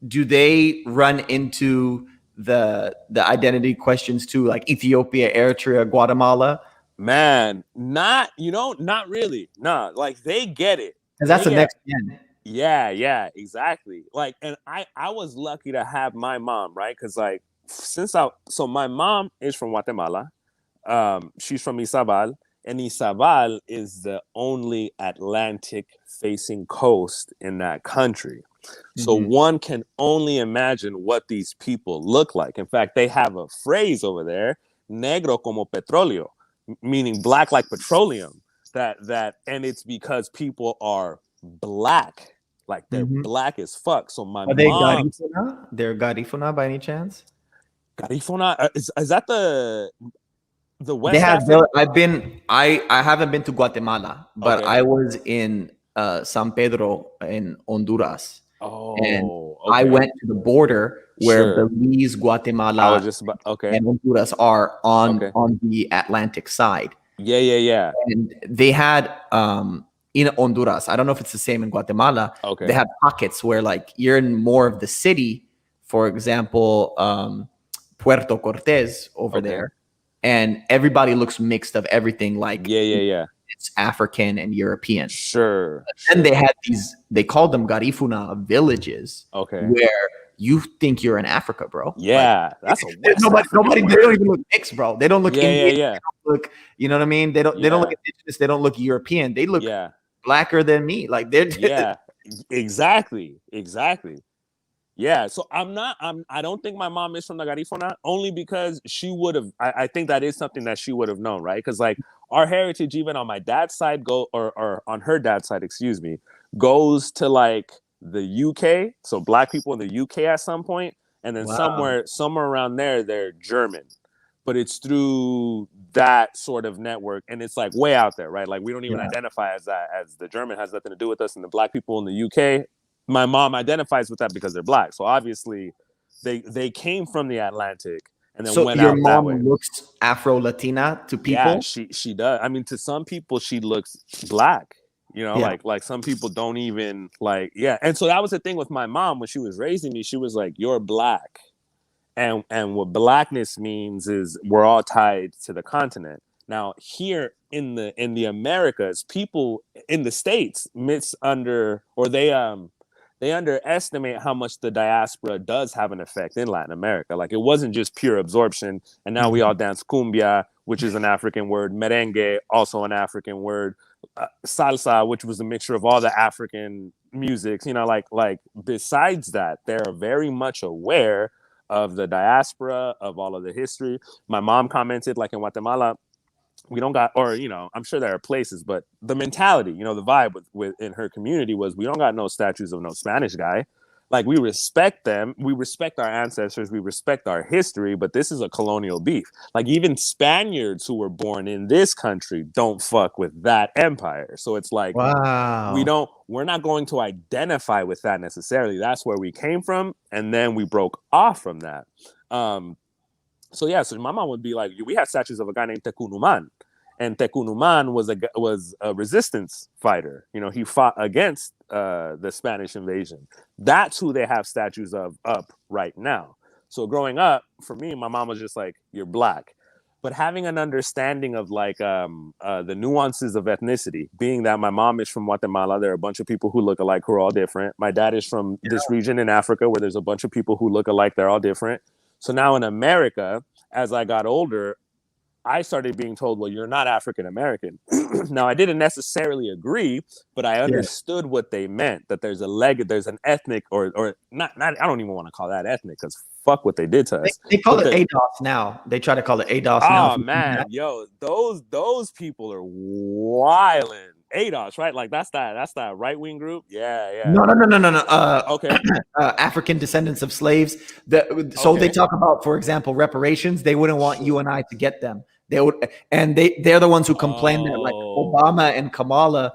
they run into the identity questions too, like Ethiopia, Eritrea, Guatemala? Man, not really. Nah, like they get it. Because that's the next gen. Yeah, exactly. Like, and I was lucky to have my mom, right? Because like so my mom is from Guatemala. She's from Izabal, and Izabal is the only Atlantic-facing coast in that country. So one can only imagine what these people look like. In fact, they have a phrase over there, negro como petróleo, meaning black like petroleum. That and it's because people are black, like they're black as fuck. So my mom, they're Garifuna by any chance? Garifuna is that the West? They have. I haven't been to Guatemala, but I was in San Pedro in Honduras. And I went to the border where Belize, Guatemala, and Honduras are on the Atlantic side. Yeah. And they had in Honduras, I don't know if it's the same in Guatemala. They had pockets where like you're in more of the city, for example, Puerto Cortes over there, and everybody looks mixed of everything. Like it's African and European. Sure. And they had they called them Garifuna villages. Where you think you're in Africa, bro. Yeah, like, that's nobody. They don't even look mixed, bro. They don't look Indian. Yeah. They don't look, you know what I mean? They don't look indigenous. They don't look European. They look blacker than me. Like they're exactly. Yeah, so I don't think my mom is from the Garifuna, only because she would have. I think that is something that she would have known, right? Because like our heritage, even on my dad's side, or on her dad's side, excuse me, goes to like the UK. So black people in the UK at some point, and then somewhere around there, they're German. but it's through that sort of network, and it's like way out there, right? Like we don't even identify as that. As the German has nothing to do with us, and the black people in the UK, my mom identifies with that because they're black. So obviously, they came from the Atlantic and then So went your out that way. mom looks Afro-Latina to people? Yeah, she does. I mean, to some people, she looks black. You know, like some people don't even like. Yeah, and so that was the thing with my mom when she was raising me. She was like, "You're black," and what blackness means is we're all tied to the continent. Now, here in the Americas, people in the States they underestimate how much the diaspora does have an effect in Latin America. Like it wasn't just pure absorption, and now we all dance cumbia, which is an African word, merengue, also an African word, salsa, which was a mixture of all the African musics. You know, like besides that, they're very much aware of the diaspora, of all of the history. My mom commented, like in Guatemala, we don't got, or you know, I'm sure there are places, but the mentality, you know, the vibe with in her community was we don't got no statues of no Spanish guy. Like we respect them, we respect our ancestors, we respect our history, but this is a colonial beef. Like even Spaniards who were born in this country don't fuck with that empire. So it's like we're not going to identify with that necessarily. That's where we came from, and then we broke off from that. So my mom would be like, we had statues of a guy named Tekunuman, and Tekunuman was a resistance fighter. You know, he fought against the Spanish invasion. That's who they have statues of up right now. So growing up, for me, my mom was just like, "You're black," but having an understanding of like the nuances of ethnicity, being that my mom is from Guatemala, there are a bunch of people who look alike who are all different. My dad is from this region in Africa where there's a bunch of people who look alike, they're all different. So now in America, as I got older, I started being told, well, you're not African American. Now, I didn't necessarily agree, but I understood what they meant, that there's an ethnic or not, I don't even want to call that ethnic because fuck what they did to us. They call it ADOS now. They try to call it ADOS now. Oh, man, yo, those people are wildin'. ADOS, right? Like that's that right-wing group. Yeah. No. Okay. African descendants of slaves. They talk about, for example, reparations. They wouldn't want you and I to get them. They would, and they're the ones who complain that like Obama and Kamala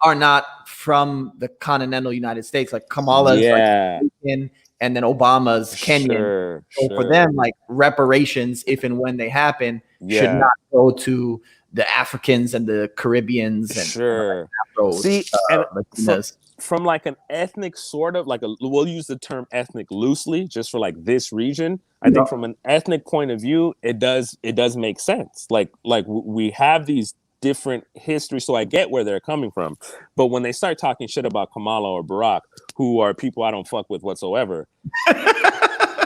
are not from the continental United States. Like Kamala is like American, and then Obama's Kenyan. So for them, like reparations, if and when they happen, should not go to the Africans and the Caribbeans and from like an ethnic sort of like we'll use the term ethnic loosely just for like this region. I think from an ethnic point of view, it does make sense. Like we have these different histories, so I get where they're coming from. But when they start talking shit about Kamala or Barack, who are people I don't fuck with whatsoever,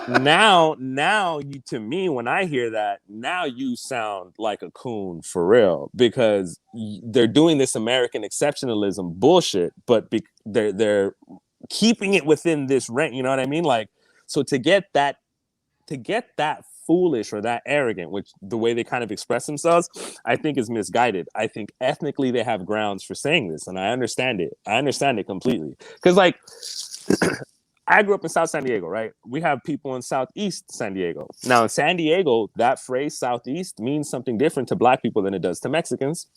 now you, to me, when I hear that, now you sound like a coon for real, because they're doing this American exceptionalism bullshit, but they're keeping it within this range. You know what I mean? Like, so to get that foolish or that arrogant, which the way they kind of express themselves, I think is misguided. I think ethnically they have grounds for saying this, and I understand it. I understand it completely, because like. I grew up in South San Diego, right? We have people in Southeast San Diego. Now, in San Diego, that phrase Southeast means something different to Black people than it does to Mexicans.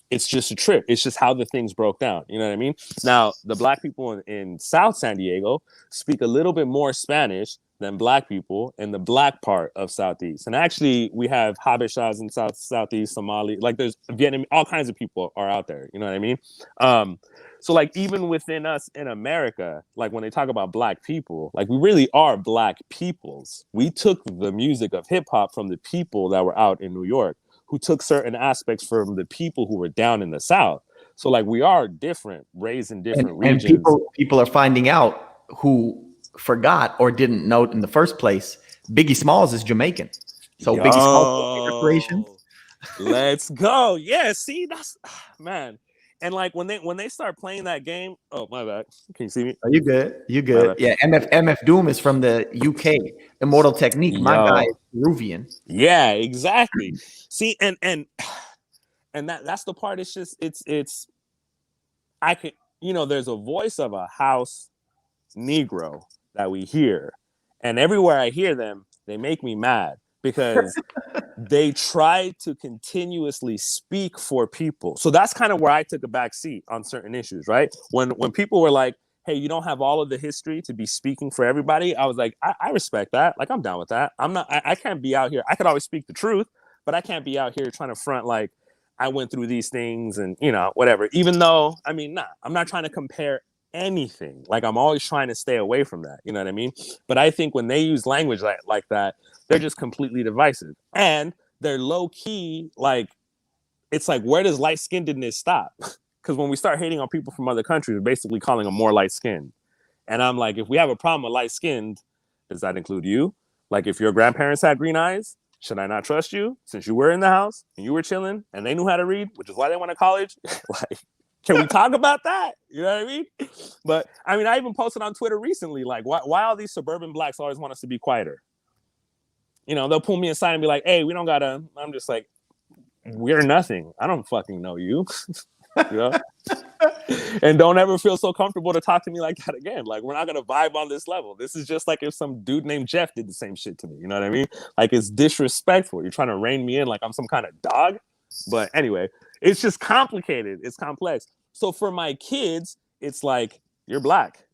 It's just a trip. It's just how the things broke down. You know what I mean? Now, the Black people in South San Diego speak a little bit more Spanish than Black people in the Black part of Southeast. And actually, we have Habeshas in Southeast, Somali. Like there's Vietnamese, all kinds of people are out there. You know what I mean? So like even within us in America, like when they talk about Black people, like we really are Black peoples. We took the music of hip hop from the people that were out in New York, who took certain aspects from the people who were down in the South. So like we are different, raised in different regions. And people are finding out who forgot or didn't know in the first place. Biggie Smalls is Jamaican. So Biggie Smalls reparations. Let's go. Yeah, see, that's man. And like when they start playing that game, oh my bad. Can you see me? Oh, you good? You good? Yeah. MF Doom is from the UK. Immortal Technique. My guy is Peruvian. Yeah, exactly. See, and that's the part. It's just it's. I can, there's a voice of a house Negro that we hear, and everywhere I hear them, they make me mad because they try to continuously speak for people. So that's kind of where I took a back seat on certain issues, right? When people were like, hey, you don't have all of the history to be speaking for everybody, I was like, I respect that. Like, I'm down with that. I can't be out here. I could always speak the truth, but I can't be out here trying to front like I went through these things and, you know, whatever. Even though, I mean, I'm not trying to compare anything. Like, I'm always trying to stay away from that. You know what I mean? But I think when they use language like that, they're just completely divisive. And they're low key, like, it's like, where does light skinnedness stop? Because when we start hating on people from other countries, we're basically calling them more light skinned. And I'm like, if we have a problem with light skinned, does that include you? Like, if your grandparents had green eyes, should I not trust you since you were in the house and you were chilling and they knew how to read, which is why they went to college? Like, can we talk about that? You know what I mean? But I mean, I even posted on Twitter recently, like, why all these suburban blacks always want us to be quieter? You know, they'll pull me aside and be like, hey, we don't gotta. I'm just like, we're nothing. I don't fucking know you. You know? And don't ever feel so comfortable to talk to me like that again. Like, we're not gonna vibe on this level. This is just like if some dude named Jeff did the same shit to me. You know what I mean? Like, it's disrespectful. You're trying to rein me in like I'm some kind of dog. But anyway, it's just complicated. It's complex. So for my kids, it's like, you're black.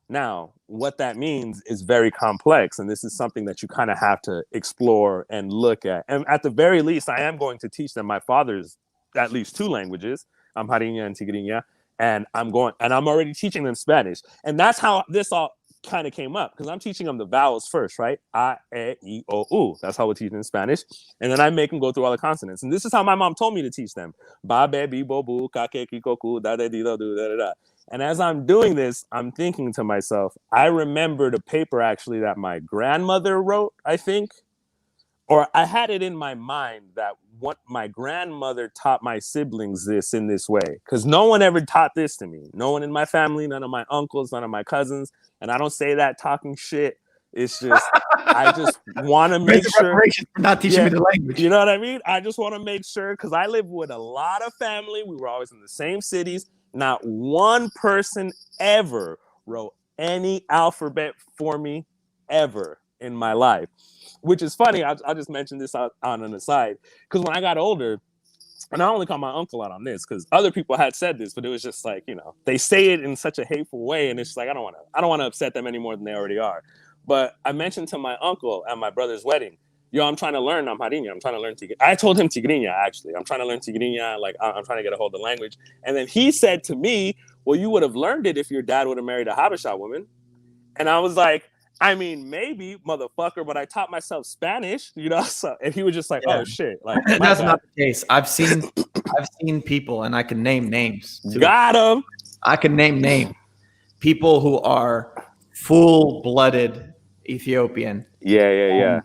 Now, what that means is very complex, and this is something that you kind of have to explore and look at. And at the very least, I am going to teach them my father's at least 2 languages, Amhariña and Tigriña, and I'm already teaching them Spanish. And that's how this all kind of came up, because I'm teaching them the vowels first, right? A, E, I, O, U. That's how we're teaching in Spanish. And then I make them go through all the consonants. And this is how my mom told me to teach them. Ba, be, bi, bo, bu, ka, ke, ki, ko, ku, da, da, di, do, do, da, da, da. And as I'm doing this, I'm thinking to myself, I remembered a paper actually that my grandmother wrote, I think, or I had it in my mind that what my grandmother taught my siblings this in this way, because no one ever taught this to me. No one in my family, none of my uncles, none of my cousins. And I don't say that talking shit. It's just, I just want to make sure. For not teaching me the language. You know what I mean? I just want to make sure, because I live with a lot of family. We were always in the same cities. Not one person ever wrote any alphabet for me ever in my life, which is funny. I'll just mention this on an aside, because when I got older, and I only call my uncle out on this because other people had said this, but it was just like, you know, they say it in such a hateful way, and it's just like, I don't want to upset them any more than they already are. But I mentioned to my uncle at my brother's wedding, yo, I'm trying to learn Amhariña. I'm trying to learn Tigriña. I told him Tigriña, actually. I'm trying to learn Tigriña. Like, I'm trying to get a hold of the language. And then he said to me, well, you would have learned it if your dad would have married a Habesha woman. And I was like, I mean, maybe, motherfucker, but I taught myself Spanish, you know? So, and he was just like, oh, shit. Like, that's not the case. I've seen people, and I can name names too. Got him. I can name names. People who are full-blooded Ethiopian. Yeah.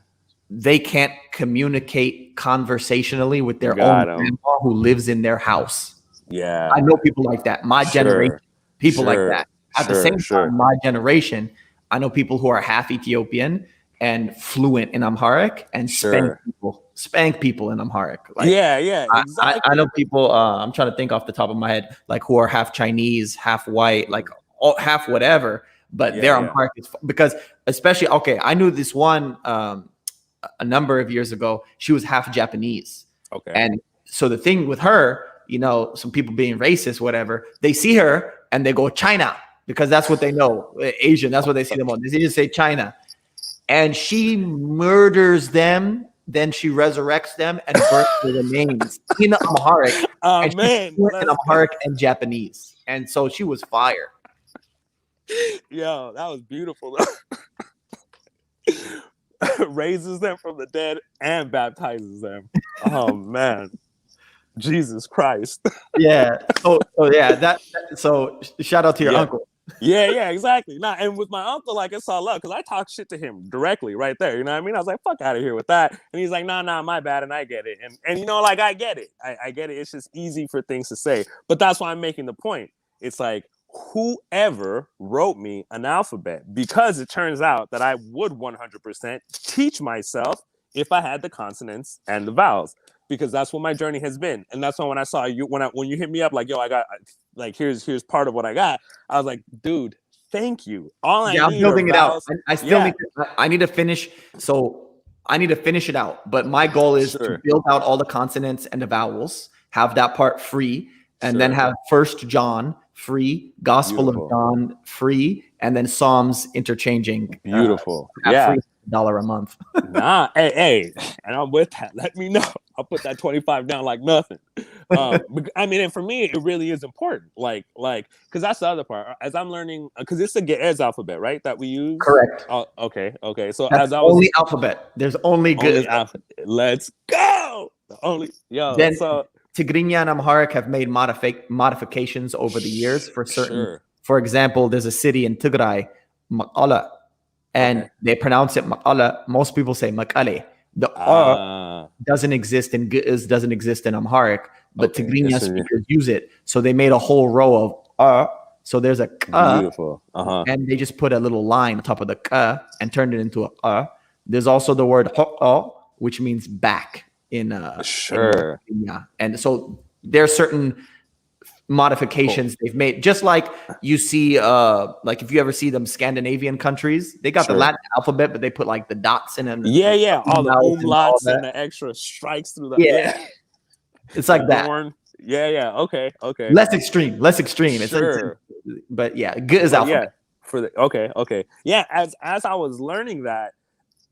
They can't communicate conversationally with their own grandma who lives in their house. Yeah. I know people like that. My generation, people like that. At the same time, my generation, I know people who are half Ethiopian and fluent in Amharic and spank people in Amharic. Like, exactly. I know people, I'm trying to think off the top of my head, like, who are half Chinese, half white, like half whatever, but their Amharic is, because especially, okay, I knew this one, a number of years ago, she was half Japanese. Okay. And so the thing with her, you know, some people being racist, whatever, they see her and they go China, because that's what they know. Asian, that's what they see them on. They just say China. And she murders them, then she resurrects them and burns their names in Amharic. Oh, man. In Amharic and Japanese. And so she was fire. Yo, that was beautiful. Raises them from the dead and baptizes them. Oh, man. Jesus Christ. Yeah. So shout out to your uncle. Yeah, exactly. Nah, and with my uncle, like, it's all love, because I talk shit to him directly right there. You know what I mean? I was like, fuck out of here with that. And he's like, nah, my bad. And I get it. And you know, like, I get it. I get it. It's just easy for things to say. But that's why I'm making the point. It's like, whoever wrote me an alphabet, because it turns out that I would 100% teach myself if I had the consonants and the vowels, because that's what my journey has been. And that's why when I saw you, when you hit me up, like, yo, I got, like, here's part of what I got, I was like, dude, thank you. I'm building it out. I still need to finish. So I need to finish it out. But my goal is to Sure. build out all the consonants and the vowels, have that part free, and then Sure. have First John free, Gospel of Beautiful. John free, and then Psalms interchanging. Beautiful. At Yeah. free $1 a month. Nah. Hey, and I'm with that. Let me know. I'll put that 25 down like nothing. I mean, and for me, it really is important. Like, because that's the other part. As I'm learning, because it's the Ge'ez alphabet, right? That we use. Correct. Oh, okay. So That's as I was only alphabet. There's only good. let's go. Then So Tigrinya and Amharic have made modifications over the years for certain. Sure. For example, there's a city in Tigray, Makala, and they pronounce it Makala. Most people say Makale. The doesn't exist in Ge'ez, doesn't exist in Amharic, but Tigrinya speakers use it. So they made a whole row of So there's a ka, beautiful. and they just put a little line on top of the ka and turned it into a. There's also the word ho'o, which means back in sure. And so there are certain modifications they've made, just like you see like if you ever see them Scandinavian countries, they got the Latin alphabet, but they put like the dots in them. All the umlauts and the extra strikes through the it's like that. Okay. Less extreme. It's sure. But yeah, good as alphabet. Okay. Yeah, as I was learning that,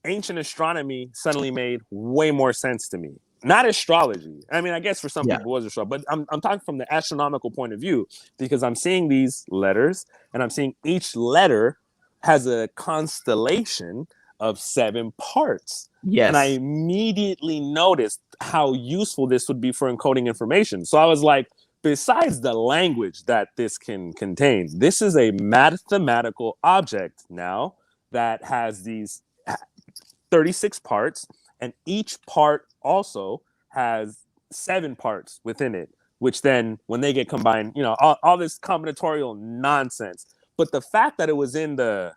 ancient astronomy suddenly made way more sense to me. Not astrology. I mean, I guess for some people it was astrology, but I'm talking from the astronomical point of view, because I'm seeing these letters and I'm seeing each letter has a constellation of 7 parts. Yes. And I immediately noticed how useful this would be for encoding information. So I was like, besides the language that this can contain, this is a mathematical object now that has these 36 parts, and each part also has 7 parts within it, which then when they get combined, all this combinatorial nonsense. But the fact that it was in the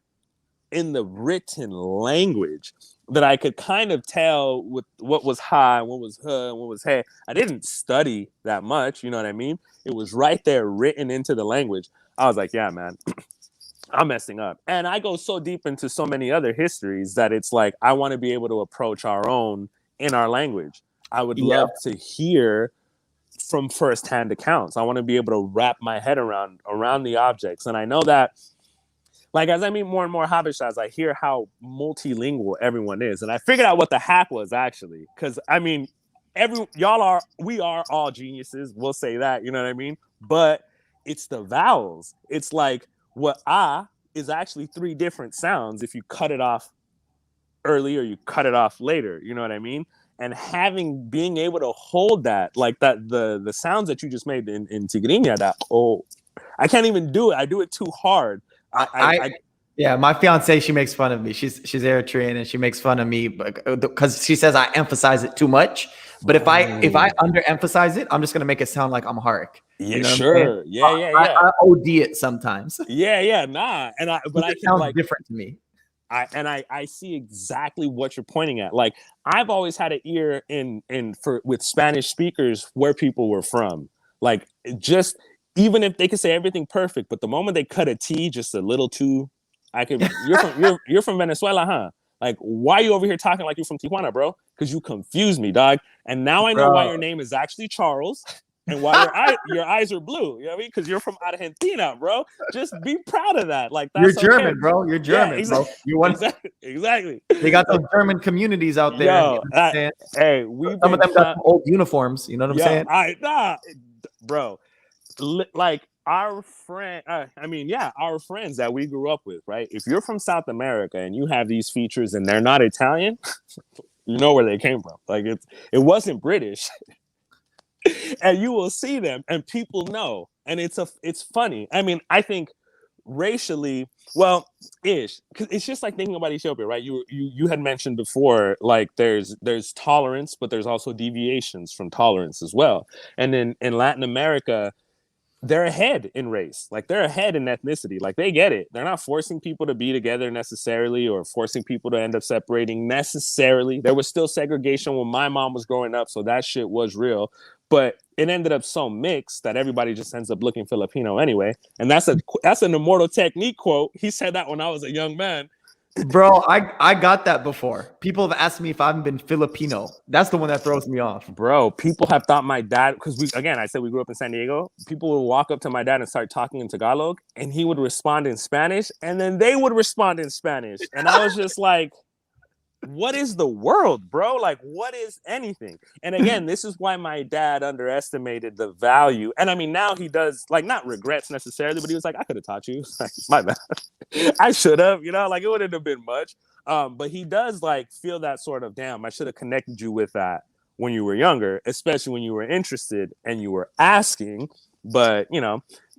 written language, that I could kind of tell with what was ha, what was huh, and what was hey. I didn't study that much, you know what I mean? It was right there written into the language. I was like, yeah, man, I'm messing up. And I go so deep into so many other histories that it's like, I want to be able to approach our own in our language. I would love to hear from firsthand accounts. I want to be able to wrap my head around the objects. And I know that, like, as I meet more and more Habeshas, I hear how multilingual everyone is. And I figured out what the hack was, actually. Because, I mean, we are all geniuses. We'll say that, you know what I mean? But it's the vowels. It's like what is actually 3 different sounds if you cut it off early or you cut it off later, you know what I mean? And being able to hold that, like that, the sounds that you just made in Tigrinya, that, I can't even do it. I do it too hard. Yeah, my fiance, she makes fun of me. She's Eritrean, and she makes fun of me because she says I emphasize it too much. But if I underemphasize it, I'm just gonna make it sound like Amharic. Yeah, sure. Yeah. I OD it sometimes. Yeah. Nah, but it sounds like different to me. I see exactly what you're pointing at. Like, I've always had an ear with Spanish speakers where people were from. Like, just even if they could say everything perfect, but the moment they cut a T just a little too, you're from Venezuela, huh? Like, why are you over here talking like you're from Tijuana, bro? Because you confused me, dog. And now I know why your name is actually Charles and why your eyes are blue. You know what I mean? Because you're from Argentina, bro. Just be proud of that. Like, that's you're German, bro. You're German, exactly, bro. You want exactly. They got those German communities out there. Yo, hey, some of them got some old uniforms. You know what I'm saying? Bro. Like, our friend, our friends that we grew up with, right? If you're from South America and you have these features and they're not Italian, you know where they came from. Like, it wasn't British. And you will see them and people know. And it's funny. I mean, I think racially, well, because it's just like thinking about Ethiopia, right? You had mentioned before, like, there's tolerance, but there's also deviations from tolerance as well. And in Latin America, they're ahead in race. Like, they're ahead in ethnicity. Like, they get it. They're not forcing people to be together necessarily, or forcing people to end up separating necessarily. There was still segregation when my mom was growing up, so that shit was real. But it ended up so mixed that everybody just ends up looking Filipino anyway. And that's an Immortal Technique quote. He said that when I was a young man. Bro, I got that before. People have asked me if I haven't been Filipino. That's the one that throws me off. Bro, people have thought my dad, because I said we grew up in San Diego. People would walk up to my dad and start talking in Tagalog, and he would respond in Spanish, and then they would respond in Spanish. And I was just like, what is the world, bro? Like, what is anything? And again, this is why my dad underestimated the value. And I mean, now he does, like, not regrets necessarily, but he was like, I could have taught you. Like, my bad. I should have, like, it wouldn't have been much. But he does, like, feel that sort of, damn, I should have connected you with that when you were younger, especially when you were interested and you were asking. But,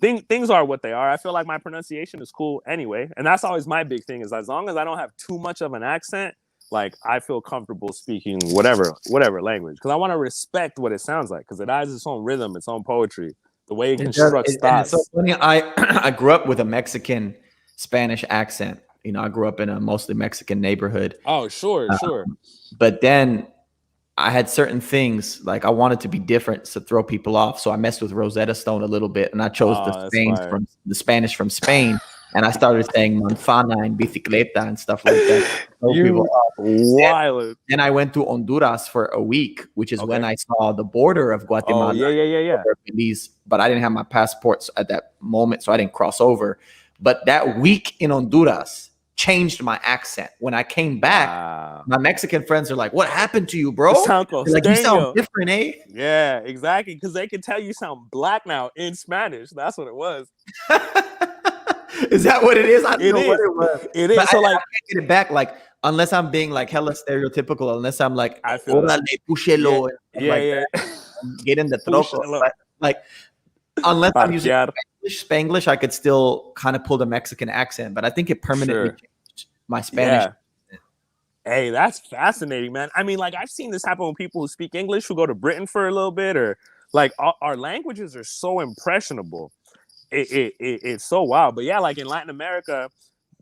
things are what they are. I feel like my pronunciation is cool anyway. And that's always my big thing, is as long as I don't have too much of an accent, like, I feel comfortable speaking whatever language, because I want to respect what it sounds like, because it has its own rhythm, its own poetry, the way it constructs thoughts. It's so funny. I grew up with a Mexican Spanish accent. I grew up in a mostly Mexican neighborhood. Oh, sure. But then I had certain things, like I wanted to be different to throw people off. So I messed with Rosetta Stone a little bit, and I chose the Spanish from Spain. And I started saying manzana and bicicleta and stuff like that. You wild. Then I went to Honduras for a week, which is when I saw the border of Guatemala. Oh, yeah. Belize, but I didn't have my passport at that moment, so I didn't cross over. But that week in Honduras changed my accent. When I came back, my Mexican friends are like, "What happened to you, bro?" Like, you sound different, eh? Yeah, exactly. Because they can tell you sound black now in Spanish. That's what it was. Is that what it is? I don't know what it was. It is. But so I can't get it back. Like, unless I'm being like hella stereotypical, unless I'm like, I feel pushelo, yeah. Get in the troco. Like, unless I'm using Spanglish, I could still kind of pull the Mexican accent. But I think it permanently changed my Spanish. Yeah. Hey, that's fascinating, man. I mean, like, I've seen this happen with people who speak English who go to Britain for a little bit, or like our languages are so impressionable. It's so wild. But yeah, like in Latin America,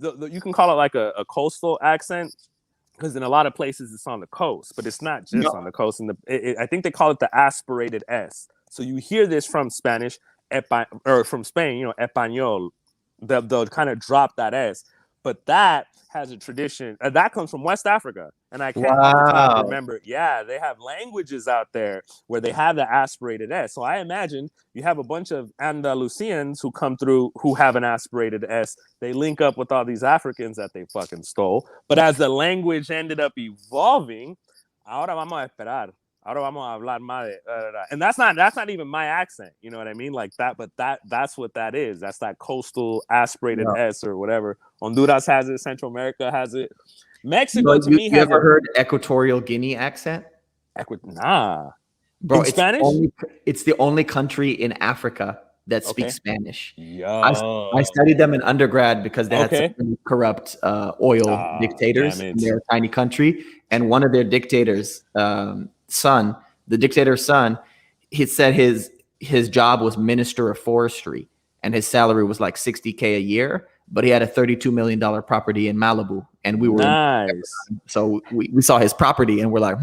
you can call it like a coastal accent, because in a lot of places it's on the coast, but it's not just on the coast. And I think they call it the aspirated S. So you hear this from Spanish, or from Spain, español. They'll kind of drop that S. But that has a tradition that comes from West Africa, and I can't remember. Yeah, they have languages out there where they have the aspirated S. So I imagine you have a bunch of Andalusians who come through who have an aspirated S. They link up with all these Africans that they fucking stole. But as the language ended up evolving, ahora vamos a esperar. Ahora vamos a hablar más de, and that's not even my accent, you know what I mean? Like that, but that's what that is. That's that coastal aspirated S or whatever. Honduras has it, Central America has it. Mexico to me has. You ever heard Equatorial Guinea accent? Nah. Bro, in Spanish? It's the only country in Africa that speaks Spanish. Yo. I studied them in undergrad because they had some corrupt oil dictators in their tiny country. And one of their dictators, the dictator's son, he said his job was Minister of Forestry, and his salary was like $60K a year, but he had a $32 million property in Malibu, and we were so we saw his property and we're like,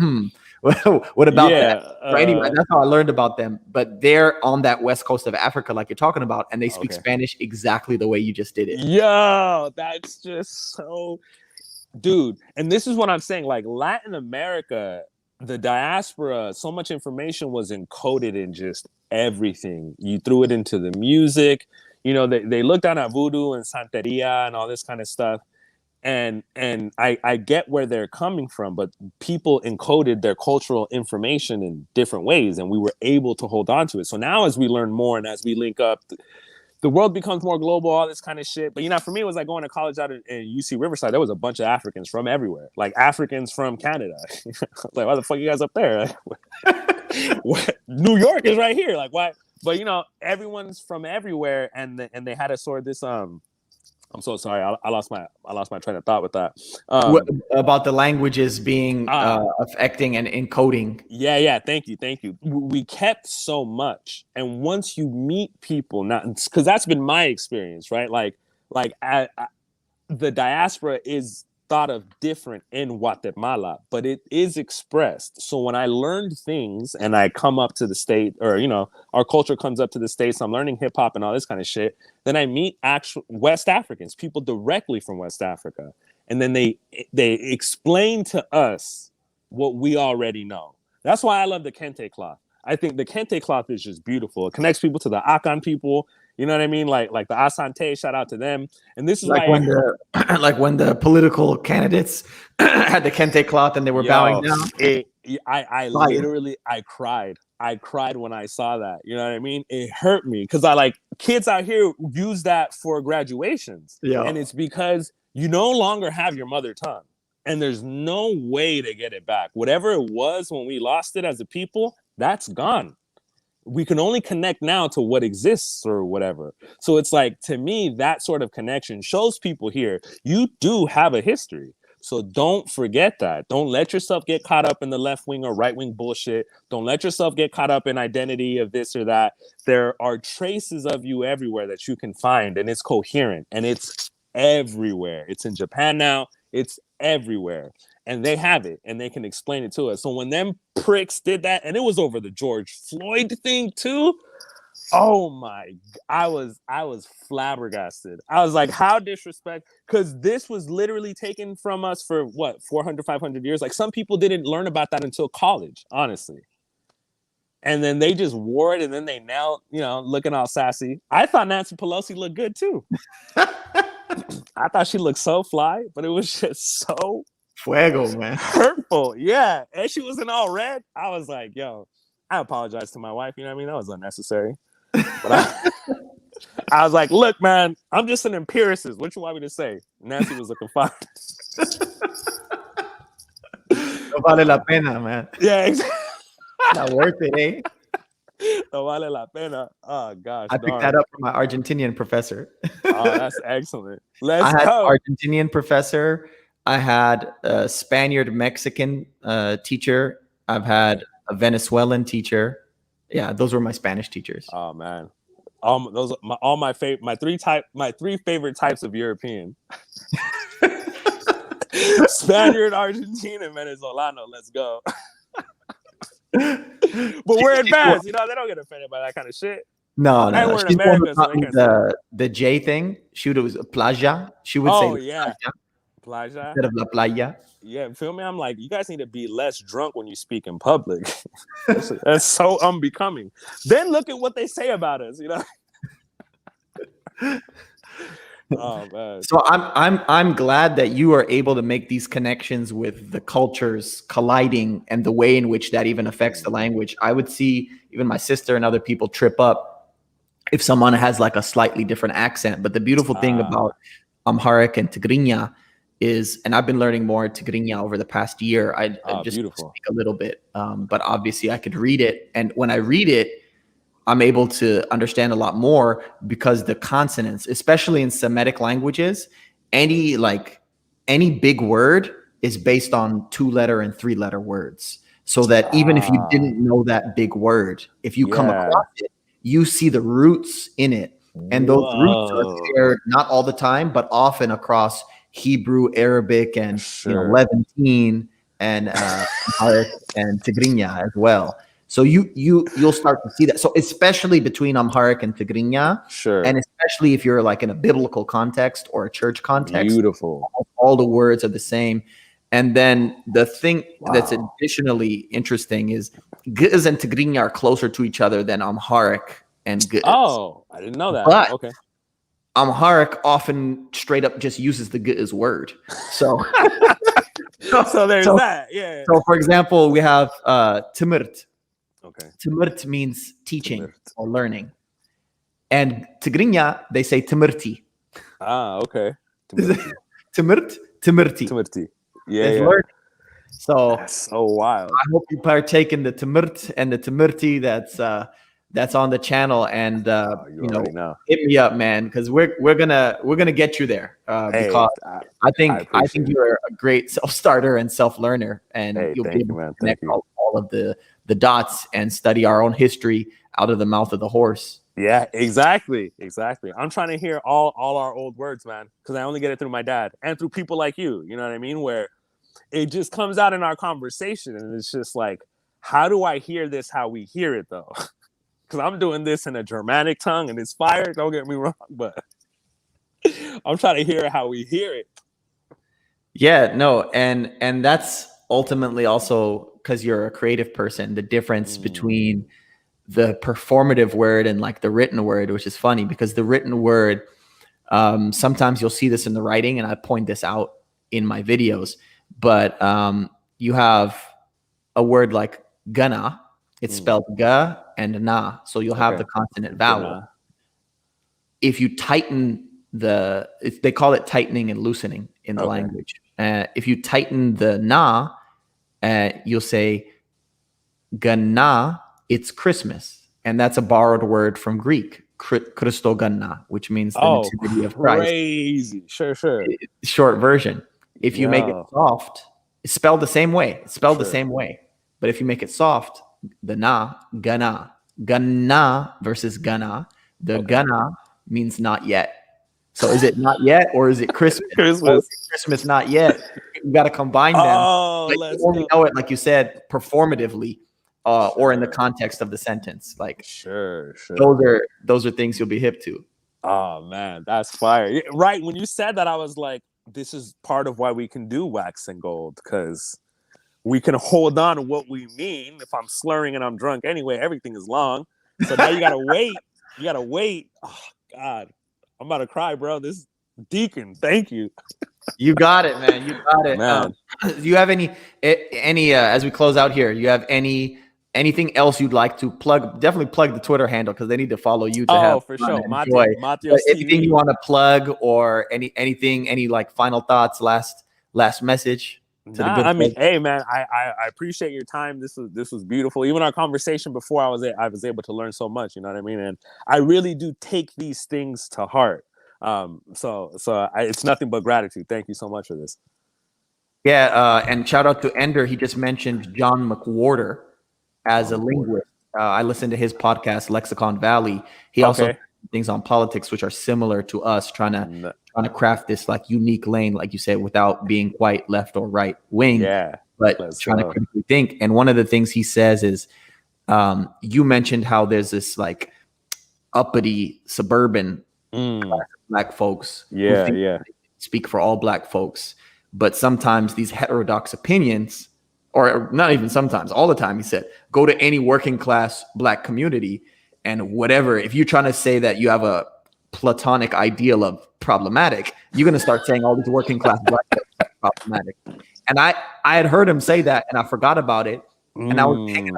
what about that? So anyway, that's how I learned about them. But they're on that west coast of Africa, like you're talking about, and they speak Spanish exactly the way you just did it. Yo, that's just so, dude. And this is what I'm saying. Like Latin America, the diaspora, so much information was encoded in just everything. You threw it into the music. They looked down at voodoo and santeria and all this kind of stuff. And I get where they're coming from, but people encoded their cultural information in different ways, and we were able to hold on to it. So now as we learn more and as we link up, the world becomes more global, all this kind of shit. But, for me, it was like going to college out in UC Riverside. There was a bunch of Africans from everywhere, like Africans from Canada. Like, why the fuck are you guys up there? New York is right here. Like, why? But, everyone's from everywhere. And they had a sort of this, I'm so sorry. I lost my train of thought with that. About the languages being affecting and encoding. Yeah. Thank you. We kept so much, and once you meet people, now because that's been my experience, right? Like the diaspora is thought of different in Guatemala, but it is expressed. So when I learned things and I come up to the state, or, our culture comes up to the States, I'm learning hip hop and all this kind of shit, then I meet actual West Africans, people directly from West Africa. and then they explain to us what we already know. That's why I love the kente cloth. I think the kente cloth is just beautiful. It connects people to the Akan people. You know what I mean? Like the Asante, shout out to them. And this is like why when the like when the political candidates had the kente cloth and they were bowing down. I literally cried. I cried when I saw that. You know what I mean? It hurt me because I like kids out here use that for graduations. Yeah. And it's because you no longer have your mother tongue. And there's no way to get it back. Whatever it was when we lost it as a people, that's gone. We can only connect now to what exists or whatever. So it's like, to me, that sort of connection shows people here, you do have a history. So don't forget that. Don't let yourself get caught up in the left wing or right wing bullshit. Don't let yourself get caught up in identity of this or that. There are traces of you everywhere that you can find, and it's coherent and it's everywhere. It's in Japan now. It's everywhere. And they have it and they can explain it to us. So when them pricks did that, and it was over the George Floyd thing too. Oh my, I was flabbergasted. I was like, how disrespect, because this was literally taken from us for what, 400, 500 years. Like some people didn't learn about that until college, honestly. And then they just wore it and then they now, looking all sassy. I thought Nancy Pelosi looked good too. I thought she looked so fly, but it was just so fuego, man. Hurtful. Yeah. And she was in all red. I was like, yo, I apologize to my wife. You know what I mean? That was unnecessary. But I was like, look, man, I'm just an empiricist. What you want me to say? Nancy was looking fine. No vale la pena, man. Yeah, exactly. Not worth it, eh? No vale la pena. Oh, gosh. I picked that up from my Argentinian professor. Oh, that's excellent. Let's I had go. an Argentinian professor. I had a Spaniard Mexican teacher. I've had a Venezuelan teacher. Yeah, those were my Spanish teachers. Oh man, those are my three favorite types of European: Spaniard, Argentine, and Venezolano. Let's go. But we're advanced, they don't get offended by that kind of shit. No. We're in America, so the J thing. She was playa. She would say, "Oh yeah, playa," instead of la playa. Yeah, feel me? I'm like, you guys need to be less drunk when you speak in public. That's so unbecoming. Then look at what they say about us, Oh man. So I'm glad that you are able to make these connections with the cultures colliding and the way in which that even affects the language. I would see even my sister and other people trip up if someone has like a slightly different accent. But the beautiful thing about Amharic and Tigrinya is, and I've been learning more Tigrinya over the past year. I just speak a little bit, but obviously I could read it. And when I read it, I'm able to understand a lot more because the consonants, especially in Semitic languages, any big word is based on 2-letter and 3-letter words. So that even if you didn't know that big word, if you come across it, you see the roots in it. And those roots are shared not all the time, but often across Hebrew, Arabic, and Levantine, and Amharic and Tigrinya as well. So you'll start to see that. So especially between Amharic and Tigrinya, and especially if you're like in a biblical context or a church context, beautiful. All the words are the same. And then the thing that's additionally interesting is Ge'ez and Tigrinya are closer to each other than Amharic and Ge'ez. Oh, I didn't know that. But okay. Amharic often straight up just uses the Ge'ez word. So so there's that. Yeah. So for example, we have Timirt. Okay. Timirt means teaching or learning. And Tigrinya, they say Timirti. Okay. Timirti. Yeah. Learning. So that's so wild. I hope you partake in the Timirt and the Timirti that's on the channel, and hit me up, man, because we're gonna get you there because I think you're a great self-starter and self-learner, and you'll be able to connect all of the dots and study our own history out of the mouth of the horse. Yeah, exactly. I'm trying to hear all our old words, man, because I only get it through my dad and through people like you. You know what I mean? Where it just comes out in our conversation, and it's just like, how do I hear this how we hear it though? Because I'm doing this in a Germanic tongue and it's fire. Don't get me wrong, but I'm trying to hear how we hear it. Yeah, no, and that's ultimately also because you're a creative person, the difference between the performative word and like the written word, which is funny because the written word, sometimes you'll see this in the writing, and I point this out in my videos, but you have a word like gonna, it's spelled ga and na, so you'll have Okay. the consonant vowel. Gonna. If you tighten they call it tightening and loosening in the Okay. language. If you tighten the na, you'll say gana, it's Christmas. And that's a borrowed word from Greek, Christoganna, which means the Oh, nativity of Christ. crazy. Sure. Short version. If you make it Yo. soft, it's spelled the same way. It's spelled the Sure. same way. But if you make it soft, the na, gana. Gana versus gana. The gana means not yet. So is it not yet or is it Christmas? Christmas. Oh, it's Christmas not yet. You got to combine them. Oh, Like, let's you only go. know it, like you said, performatively, or in the context of the sentence. Like Sure. those are things you'll be hip to. Oh man, that's fire. Yeah, right. When you said that, I was like, this is part of why we can do wax and gold, because we can hold on to what we mean. If I'm slurring and I'm drunk anyway, everything is long. So now you gotta wait. You gotta wait. Oh God. I'm about to cry, bro. This Deacon, thank you. You got it, man. You got it. Man. Do you have any as we close out here? You have anything else you'd like to plug? Definitely plug the Twitter handle because they need to follow you to have for fun sure. and enjoy. Matios Anything TV. you want to plug or any like final thoughts, last message to the good I mean, folks? hey man, I appreciate your time. This was beautiful. Even our conversation before, I was able to learn so much. You know what I mean? And I really do take these things to heart. It's nothing but gratitude. Thank you so much for this. Yeah, and shout out to Ender. He just mentioned John McWhorter as a linguist. I listened to his podcast, Lexicon Valley. He also things on politics which are similar to us, trying to craft this like unique lane, like you said, without being quite left or right wing, but trying to critically think. And one of the things he says is, you mentioned how there's this like uppity suburban black folks who think they speak for all black folks, but sometimes these heterodox opinions, or not even sometimes, all the time, he said, go to any working class black community and whatever, if you're trying to say that you have a platonic ideal of problematic, you're going to start saying all these working class black folks are problematic. And I had heard him say that and I forgot about it. And I was thinking,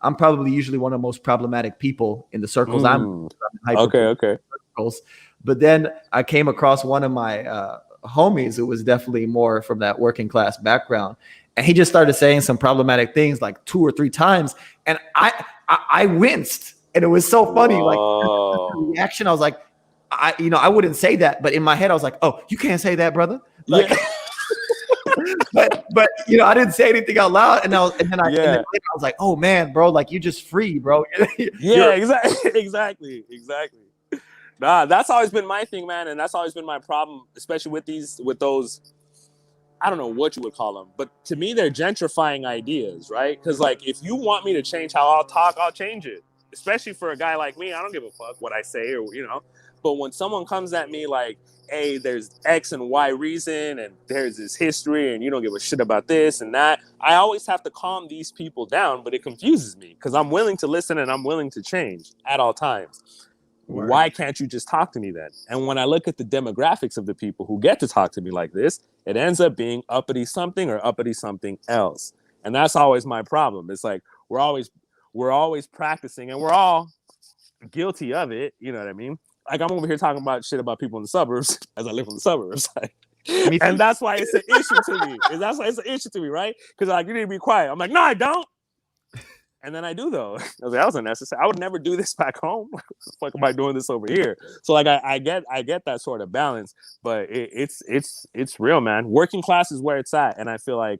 I'm probably usually one of the most problematic people in the circles I'm in. Okay. Circles. But then I came across one of my homies who was definitely more from that working class background. And he just started saying some problematic things like 2 or 3 times. And I winced. And it was so funny. Like the reaction, I was like, I wouldn't say that. But in my head, I was like, oh, you can't say that, brother. Like, but I didn't say anything out loud. And then I was like, oh man, bro, like you're just free, bro. Exactly. Nah, that's always been my thing, man, and that's always been my problem, especially with those, I don't know what you would call them, but to me, they're gentrifying ideas, right? Because like, if you want me to change how I'll talk, I'll change it. Especially for a guy like me, I don't give a fuck what I say, or But when someone comes at me like, hey, there's X and Y reason, and there's this history, and you don't give a shit about this and that, I always have to calm these people down, but it confuses me because I'm willing to listen and I'm willing to change at all times. Word. Why can't you just talk to me then? And when I look at the demographics of the people who get to talk to me like this, it ends up being uppity something or uppity something else. And that's always my problem. It's like we're always practicing, and we're all guilty of it. You know what I mean? Like I'm over here talking about shit about people in the suburbs as I live in the suburbs. And that's why it's an issue to me. That's why it's an issue to me, right? Because like, you need to be quiet. I'm like, no, I don't. And then I do though. I was like, that was unnecessary. I would never do this back home. What the fuck am I doing this over here? So like I get that sort of balance, but it's real, man. Working class is where it's at, and I feel like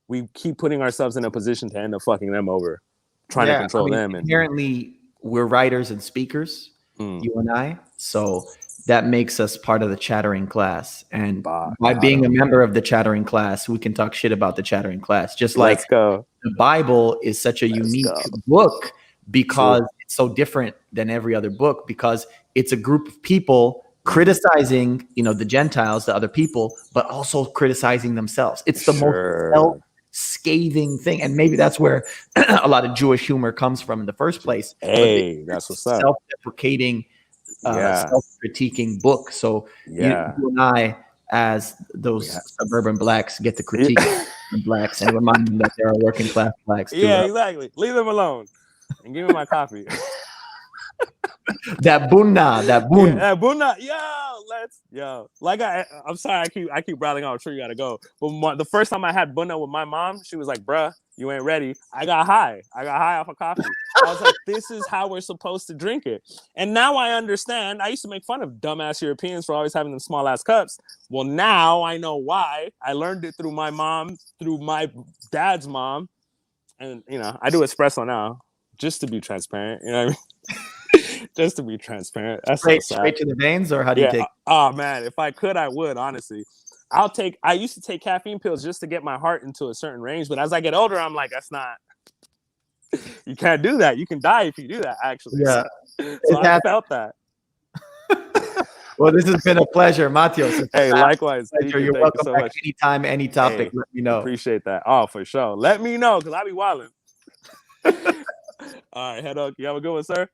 we keep putting ourselves in a position to end up fucking them over, trying to control them. And inherently, we're writers and speakers, you and I. So that makes us part of the chattering class. And by being a member of the chattering class, we can talk shit about the chattering class. Just like the Bible is such a unique book because it's so different than every other book, because it's a group of people criticizing, the Gentiles, the other people, but also criticizing themselves. It's the most self-scathing thing, and maybe that's where a lot of Jewish humor comes from in the first place. Hey, that's what's up. Self-deprecating, self-critiquing book. So you and I, as those suburban blacks, get to critique the blacks and remind them that there are working class blacks too. Yeah, exactly. Leave them alone and give me my coffee. That bunna. Like I'm sorry, I keep rattling off. I'm sure you gotta go. But the first time I had bunna with my mom, she was like, "Bruh, you ain't ready." I got high off of coffee. I was like, "This is how we're supposed to drink it." And now I understand. I used to make fun of dumbass Europeans for always having them small ass cups. Well, now I know why. I learned it through my mom, through my dad's mom, and I do espresso now just to be transparent. You know what I mean? Just to be transparent. That's straight to the veins, or how do you take? Oh man, if I could, I would. Honestly, I used to take caffeine pills just to get my heart into a certain range, but as I get older, I'm like, that's not. You can't do that. You can die if you do that. Actually, yeah. So I felt that. Well, this has been a pleasure, Matios. Hey, likewise. You're welcome back anytime, any topic. Let me know. Appreciate that. Oh, for sure. Let me know because I be wilding. All right, Henok, you have a good one, sir.